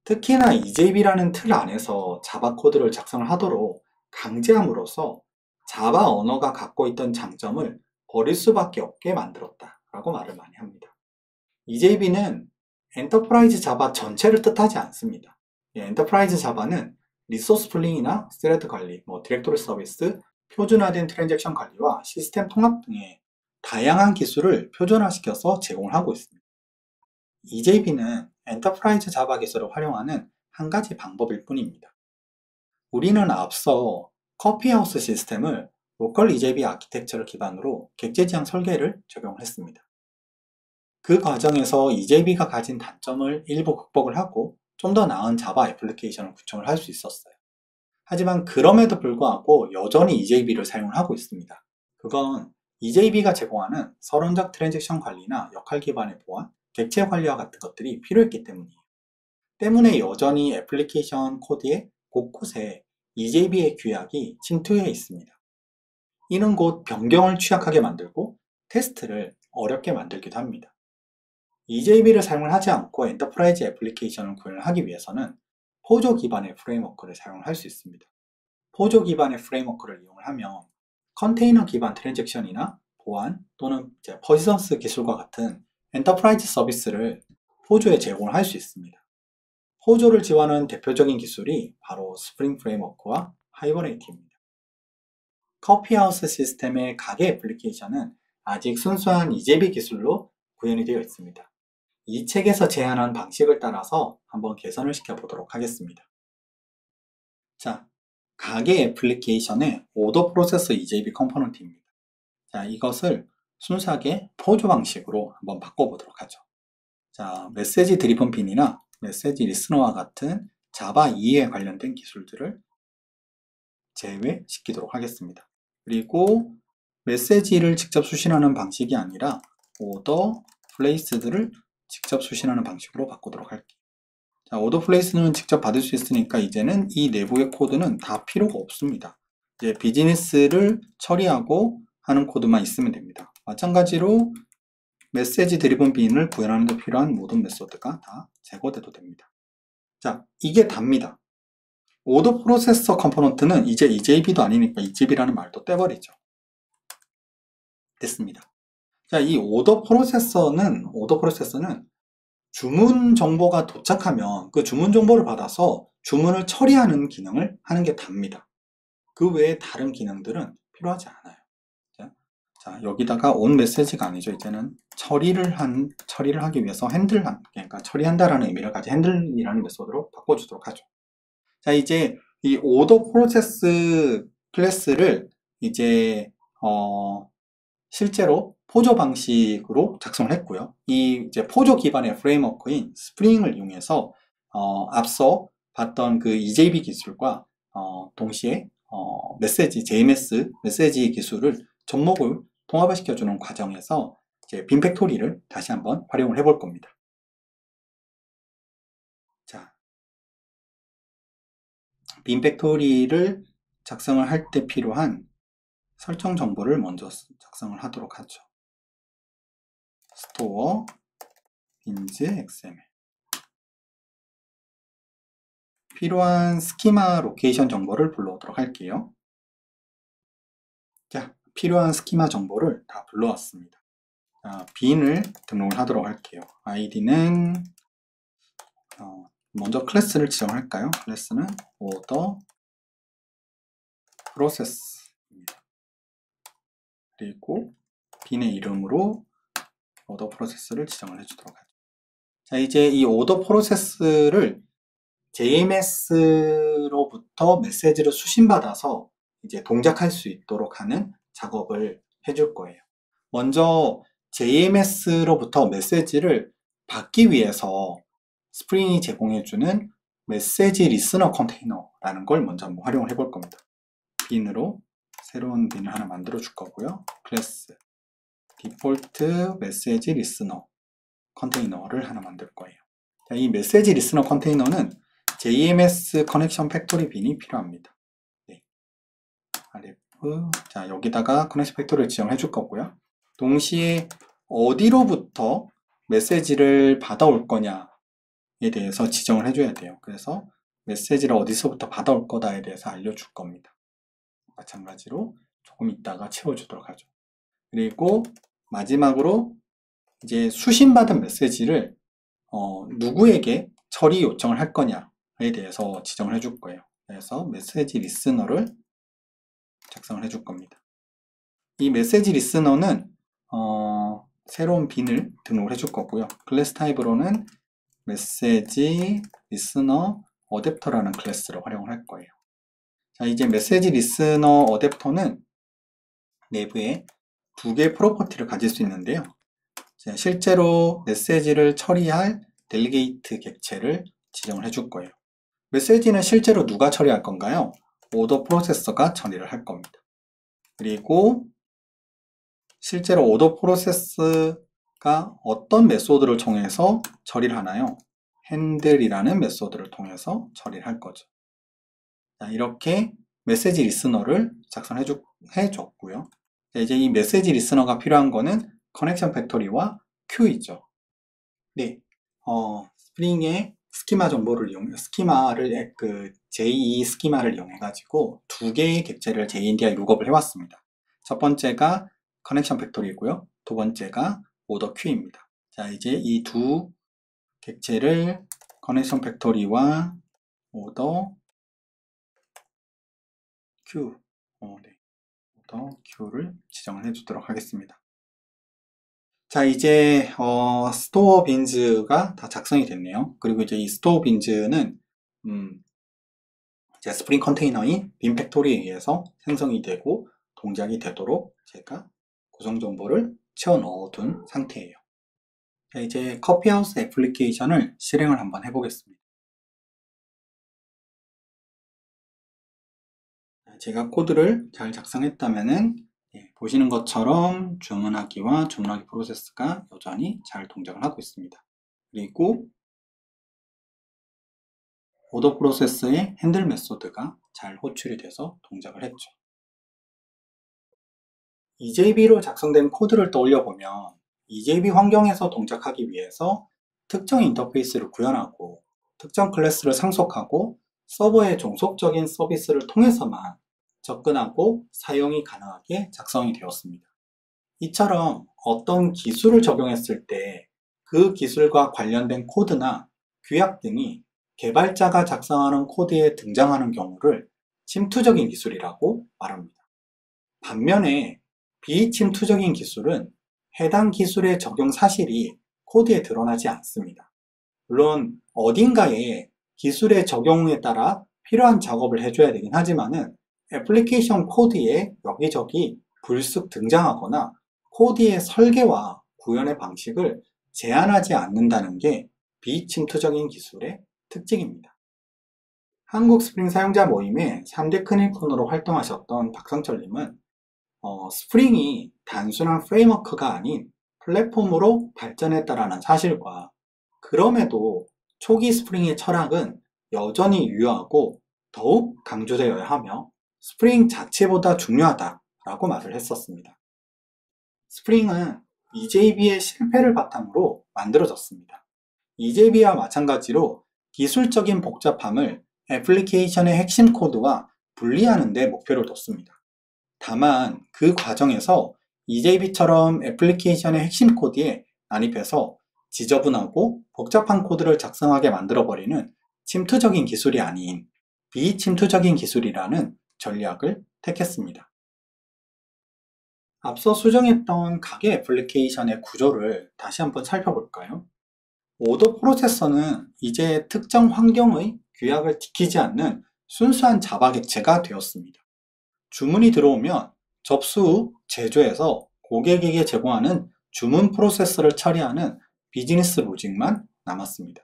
특히나 EJB라는 틀 안에서 자바 코드를 작성을 하도록 강제함으로써 자바 언어가 갖고 있던 장점을 버릴 수밖에 없게 만들었다 라고 말을 많이 합니다. EJB는 엔터프라이즈 자바 전체를 뜻하지 않습니다. 엔터프라이즈 자바는 리소스 풀링이나 스레드 관리, 디렉토리 서비스, 표준화된 트랜잭션 관리와 시스템 통합 등의 다양한 기술을 표준화시켜서 제공을 하고 있습니다. EJB는 엔터프라이즈 자바 기술을 활용하는 한 가지 방법일 뿐입니다. 우리는 앞서 커피하우스 시스템을 로컬 EJB 아키텍처를 기반으로 객체 지향 설계를 적용을 했습니다. 그 과정에서 EJB가 가진 단점을 일부 극복을 하고 좀 더 나은 자바 애플리케이션을 구축을 할 수 있었어요. 하지만 그럼에도 불구하고 여전히 EJB를 사용을 하고 있습니다. 그건 EJB가 제공하는 서론적 트랜잭션 관리나 역할 기반의 보안, 객체 관리와 같은 것들이 필요했기 때문이에요. 때문에 여전히 애플리케이션 코드의 곳곳에 EJB의 규약이 침투해 있습니다. 이는 곧 변경을 취약하게 만들고 테스트를 어렵게 만들기도 합니다. EJB를 사용을 하지 않고 엔터프라이즈 애플리케이션을 구현을 하기 위해서는 포조 기반의 프레임워크를 사용을 할 수 있습니다. 포조 기반의 프레임워크를 이용을 하면 컨테이너 기반 트랜잭션이나 보안 또는 퍼시스턴스 기술과 같은 엔터프라이즈 서비스를 포조에 제공을 할 수 있습니다. 포조를 지원하는 대표적인 기술이 바로 스프링 프레임워크와 하이버네이트입니다. 커피하우스 시스템의 가게 애플리케이션은 아직 순수한 EJB 기술로 구현이 되어 있습니다. 이 책에서 제안한 방식을 따라서 한번 개선을 시켜보도록 하겠습니다. 자, 가게 애플리케이션의 오더 프로세서 EJB 컴포넌트입니다. 자, 이것을 순수하게 포조 방식으로 한번 바꿔보도록 하죠. 자, 메시지 드리븐 빈이나 메시지 리스너와 같은 자바 2에 관련된 기술들을 제외시키도록 하겠습니다. 그리고 메시지를 직접 수신하는 방식이 아니라 오더 플레이스들을 직접 수신하는 방식으로 바꾸도록 할게요. 자, 오더 플레이스는 직접 받을 수 있으니까 이제는 이 내부의 코드는 다 필요가 없습니다. 이제 비즈니스를 처리하고 하는 코드만 있으면 됩니다. 마찬가지로 메시지 드리븐 빈을 구현하는 데 필요한 모든 메소드가 다 제거돼도 됩니다. 자, 이게 답니다. 오더 프로세서 컴포넌트는 이제 EJB도 아니니까 EJB라는 말도 떼버리죠. 됐습니다. 자, 이 오더 프로세서는 주문 정보가 도착하면 그 주문 정보를 받아서 주문을 처리하는 기능을 하는 게 답니다. 그 외에 다른 기능들은 필요하지 않아요. 자, 여기다가 온 메시지가 아니죠. 이제는 처리를 하기 위해서 그러니까 처리한다라는 의미를 가진 핸들이라는 메소드로 바꿔주도록 하죠. 자, 이제 이 오더 프로세스 클래스를 이제 실제로 포조 방식으로 작성을 했고요. 이 이제 포조 기반의 프레임워크인 스프링을 이용해서 앞서 봤던 그 EJB 기술과 동시에 JMS 메시지 기술을 접목을 통합을 시켜주는 과정에서 이제 빈팩토리를 다시 한번 활용을 해볼 겁니다. 자, 빈팩토리를 작성을 할 때 필요한 설정 정보를 먼저 작성을 하도록 하죠. store 빈즈 xml 필요한 스키마 로케이션 정보를 불러오도록 할게요. 자, 필요한 스키마 정보를 다 불러왔습니다. 자, 빈을 등록을 하도록 할게요. id는 먼저 클래스를 지정할까요? 클래스는 order process입니다. 그리고 빈의 이름으로 order process를 지정을 해주도록 하죠. 자, 이제 이 order process를 JMS로부터 메시지를 수신받아서 이제 동작할 수 있도록 하는 작업을 해줄 거예요. 먼저 JMS로부터 메시지를 받기 위해서 스프링이 제공해주는 메시지 리스너 컨테이너라는 걸 먼저 한번 활용을 해볼 겁니다. 빈으로 새로운 빈을 하나 만들어 줄 거고요. 클래스 디폴트 메시지 리스너 컨테이너를 하나 만들 거예요. 자, 이 메시지 리스너 컨테이너는 JMS 커넥션 팩토리 빈이 필요합니다. 네. rf 자, 여기다가 커넥션 팩토리를 지정해 줄 거고요. 동시에 어디로부터 메시지를 받아올 거냐에 대해서 지정을 해줘야 돼요. 그래서 메시지를 어디서부터 받아올 거다에 대해서 알려줄 겁니다. 마찬가지로 조금 있다가 채워주도록 하죠. 그리고 마지막으로 이제 수신받은 메시지를 누구에게 처리 요청을 할 거냐에 대해서 지정을 해줄 거예요. 그래서 메시지 리스너를 작성을 해줄 겁니다. 이 메시지 리스너는 새로운 빈을 등록을 해줄 거고요. 클래스 타입으로는 메시지 리스너 어댑터라는 클래스를 활용을 할 거예요. 자, 이제 메시지 리스너 어댑터는 내부에 두 개의 프로퍼티를 가질 수 있는데요. 실제로 메시지를 처리할 델리게이트 객체를 지정을 해줄 거예요. 메시지는 실제로 누가 처리할 건가요? 오더 프로세서가 처리를 할 겁니다. 그리고 실제로 오더 프로세스가 어떤 메소드를 통해서 처리를 하나요? 핸들이라는 메소드를 통해서 처리를 할 거죠. 자, 이렇게 메시지 리스너를 작성해줬고요. 이제 이 메시지 리스너가 필요한 거는 커넥션 팩토리와 큐이죠. 네, 스프링의 스키마 정보를 JE 스키마를 이용해가지고 두 개의 객체를 JNDI 룩업을 해왔습니다. 첫 번째가 커넥션 팩토리고요. 두 번째가 오더 큐입니다. 자, 이제 이 두 객체를 커넥션 팩토리와 오더 q, 네. 오더 q를 지정을 해주도록 하겠습니다. 자, 이제 스토어 빈즈가 다 작성이 됐네요. 그리고 이제 이 스토어 빈즈는 이제 스프링 컨테이너인 빈 팩토리에 의해서 생성이 되고 동작이 되도록 제가 구성 정보를 채워 넣어둔 상태예요. 자, 이제 커피하우스 애플리케이션을 실행을 한번 해보겠습니다. 제가 코드를 잘 작성했다면은 보시는 것처럼 주문하기와 주문하기 프로세스가 여전히 잘 동작을 하고 있습니다. 그리고 오더 프로세스의 핸들 메소드가 잘 호출이 돼서 동작을 했죠. EJB로 작성된 코드를 떠올려보면 EJB 환경에서 동작하기 위해서 특정 인터페이스를 구현하고 특정 클래스를 상속하고 서버의 종속적인 서비스를 통해서만 접근하고 사용이 가능하게 작성이 되었습니다. 이처럼 어떤 기술을 적용했을 때 그 기술과 관련된 코드나 규약 등이 개발자가 작성하는 코드에 등장하는 경우를 침투적인 기술이라고 말합니다. 반면에 비침투적인 기술은 해당 기술의 적용 사실이 코드에 드러나지 않습니다. 물론 어딘가에 기술의 적용에 따라 필요한 작업을 해줘야 되긴 하지만은 애플리케이션 코드에 여기저기 불쑥 등장하거나 코드의 설계와 구현의 방식을 제한하지 않는다는 게 비침투적인 기술의 특징입니다. 한국 스프링 사용자 모임의 3대 큰일꾼으로 활동하셨던 박성철님은 스프링이 단순한 프레임워크가 아닌 플랫폼으로 발전했다라는 사실과 그럼에도 초기 스프링의 철학은 여전히 유효하고 더욱 강조되어야 하며 스프링 자체보다 중요하다라고 말을 했었습니다. 스프링은 EJB의 실패를 바탕으로 만들어졌습니다. EJB와 마찬가지로 기술적인 복잡함을 애플리케이션의 핵심 코드와 분리하는 데 목표를 뒀습니다. 다만 그 과정에서 EJB처럼 애플리케이션의 핵심 코드에 난입해서 지저분하고 복잡한 코드를 작성하게 만들어버리는 침투적인 기술이 아닌 비침투적인 기술이라는 전략을 택했습니다. 앞서 수정했던 각의 애플리케이션의 구조를 다시 한번 살펴볼까요? 오더 프로세서는 이제 특정 환경의 규약을 지키지 않는 순수한 자바 객체가 되었습니다. 주문이 들어오면 접수 후 제조해서 고객에게 제공하는 주문 프로세스를 처리하는 비즈니스 로직만 남았습니다.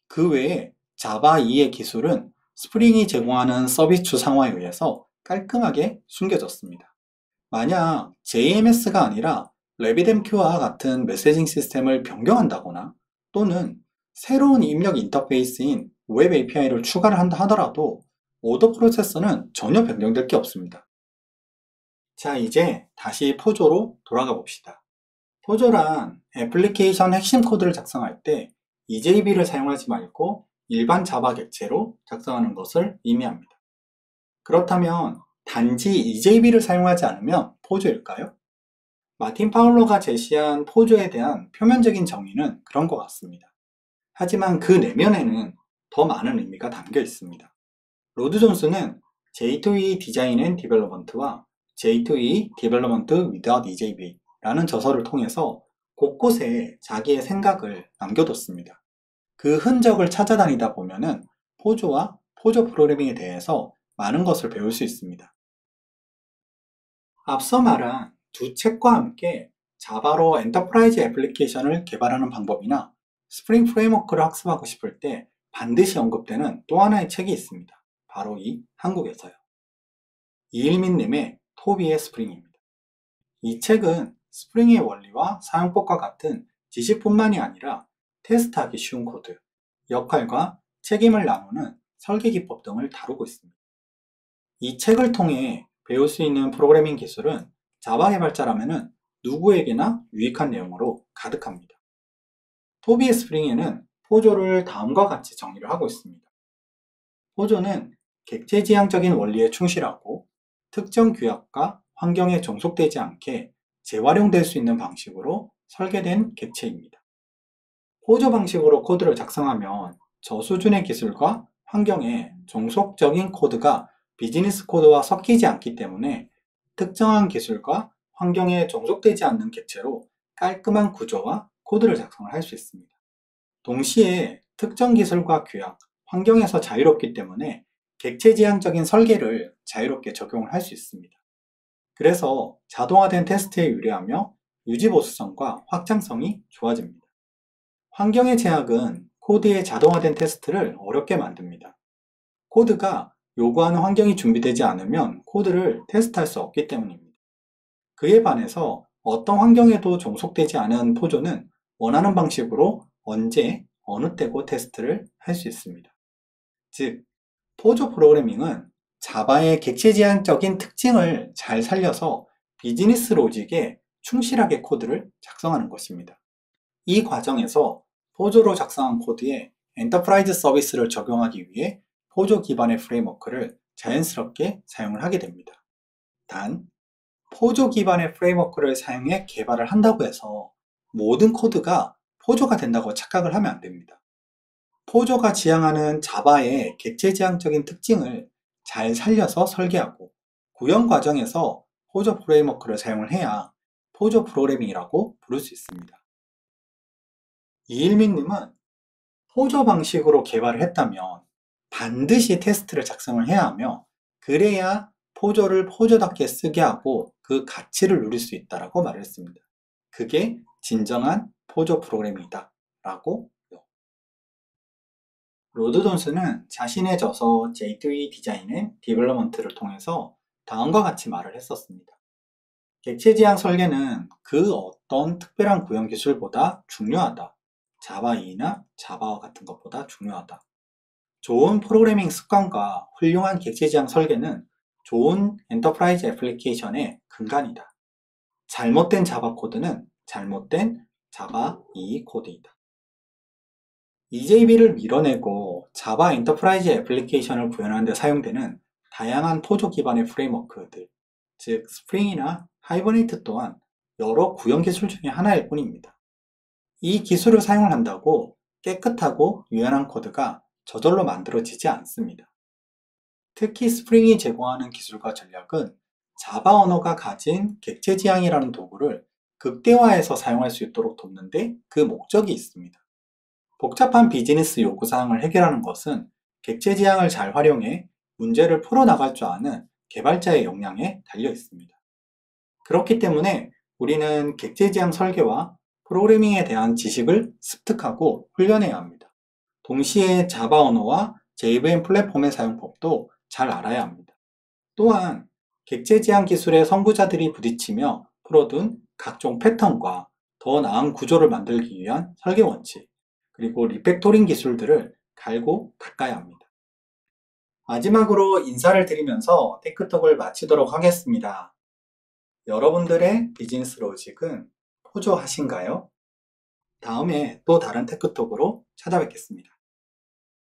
그 외에 자바 2의 기술은 스프링이 제공하는 서비스 추상화에 의해서 깔끔하게 숨겨졌습니다. 만약 JMS가 아니라 RabbitMQ와 같은 메시징 시스템을 변경한다거나 또는 새로운 입력 인터페이스인 웹 API를 추가를 한다 하더라도 오더 프로세서는 전혀 변경될 게 없습니다. 자, 이제 다시 포조로 돌아가 봅시다. 포조란 애플리케이션 핵심 코드를 작성할 때 EJB를 사용하지 말고 일반 자바 객체로 작성하는 것을 의미합니다. 그렇다면 단지 EJB를 사용하지 않으면 포조일까요? 마틴 파울러가 제시한 포조에 대한 표면적인 정의는 그런 것 같습니다. 하지만 그 내면에는 더 많은 의미가 담겨 있습니다. 로드 존스는 J2E 디자인 앤 디벨롭먼트와 J2E 디벨롭먼트 without EJB 라는 저서를 통해서 곳곳에 자기의 생각을 남겨뒀습니다. 그 흔적을 찾아다니다 보면은 포조와 포조 프로그래밍에 대해서 많은 것을 배울 수 있습니다. 앞서 말한 두 책과 함께 자바로 엔터프라이즈 애플리케이션을 개발하는 방법이나 스프링 프레임워크를 학습하고 싶을 때 반드시 언급되는 또 하나의 책이 있습니다. 바로 이 한국에서요. 이일민님의 토비의 스프링입니다. 이 책은 스프링의 원리와 사용법과 같은 지식뿐만이 아니라 테스트하기 쉬운 코드, 역할과 책임을 나누는 설계 기법 등을 다루고 있습니다. 이 책을 통해 배울 수 있는 프로그래밍 기술은 자바 개발자라면 누구에게나 유익한 내용으로 가득합니다. 토비의 스프링에는 포조를 다음과 같이 정의를 하고 있습니다. 포조는 객체지향적인 원리에 충실하고 특정 규약과 환경에 종속되지 않게 재활용될 수 있는 방식으로 설계된 객체입니다. 포조 방식으로 코드를 작성하면 저수준의 기술과 환경에 종속적인 코드가 비즈니스 코드와 섞이지 않기 때문에 특정한 기술과 환경에 종속되지 않는 객체로 깔끔한 구조와 코드를 작성을 할 수 있습니다. 동시에 특정 기술과 규약, 환경에서 자유롭기 때문에 객체지향적인 설계를 자유롭게 적용을 할 수 있습니다. 그래서 자동화된 테스트에 유리하며 유지보수성과 확장성이 좋아집니다. 환경의 제약은 코드의 자동화된 테스트를 어렵게 만듭니다. 코드가 요구하는 환경이 준비되지 않으면 코드를 테스트할 수 없기 때문입니다. 그에 반해서 어떤 환경에도 종속되지 않은 포조는 원하는 방식으로 언제, 어느 때고 테스트를 할 수 있습니다. 즉, 포조 프로그래밍은 자바의 객체지향적인 특징을 잘 살려서 비즈니스 로직에 충실하게 코드를 작성하는 것입니다. 이 과정에서 포조로 작성한 코드에 엔터프라이즈 서비스를 적용하기 위해 포조 기반의 프레임워크를 자연스럽게 사용을 하게 됩니다. 단, 포조 기반의 프레임워크를 사용해 개발을 한다고 해서 모든 코드가 포조가 된다고 착각을 하면 안 됩니다. 포조가 지향하는 자바의 객체지향적인 특징을 잘 살려서 설계하고 구현 과정에서 포조 프레임워크를 사용을 해야 포조 프로그래밍이라고 부를 수 있습니다. 이일민님은 포조 방식으로 개발을 했다면 반드시 테스트를 작성을 해야 하며 그래야 포조를 포조답게 쓰게 하고 그 가치를 누릴 수 있다고 말을 했습니다. 그게 진정한 포조 프로그래밍이다 라고. 로드 존스는 자신의 저서 J2E 디자인 앤 디벨로먼트를 통해서 다음과 같이 말을 했었습니다. 객체지향 설계는 그 어떤 특별한 구현 기술보다 중요하다. 자바 2나 자바와 같은 것보다 중요하다. 좋은 프로그래밍 습관과 훌륭한 객체지향 설계는 좋은 엔터프라이즈 애플리케이션의 근간이다. 잘못된 자바 코드는 잘못된 자바 2 코드이다. EJB를 밀어내고 자바 엔터프라이즈 애플리케이션을 구현하는 데 사용되는 다양한 포조 기반의 프레임워크들, 즉 스프링이나 하이버네이트 또한 여러 구현 기술 중에 하나일 뿐입니다. 이 기술을 사용을 한다고 깨끗하고 유연한 코드가 저절로 만들어지지 않습니다. 특히 스프링이 제공하는 기술과 전략은 자바 언어가 가진 객체지향이라는 도구를 극대화해서 사용할 수 있도록 돕는데 그 목적이 있습니다. 복잡한 비즈니스 요구사항을 해결하는 것은 객체지향을 잘 활용해 문제를 풀어나갈 줄 아는 개발자의 역량에 달려 있습니다. 그렇기 때문에 우리는 객체지향 설계와 프로그래밍에 대한 지식을 습득하고 훈련해야 합니다. 동시에 자바 언어와 JVM 플랫폼의 사용법도 잘 알아야 합니다. 또한 객체지향 기술의 선구자들이 부딪히며 풀어둔 각종 패턴과 더 나은 구조를 만들기 위한 설계 원칙, 그리고 리팩토링 기술들을 갈고 닦아야 합니다. 마지막으로 인사를 드리면서 테크톡을 마치도록 하겠습니다. 여러분들의 비즈니스 로직은 포조하신가요? 다음에 또 다른 테크톡으로 찾아뵙겠습니다.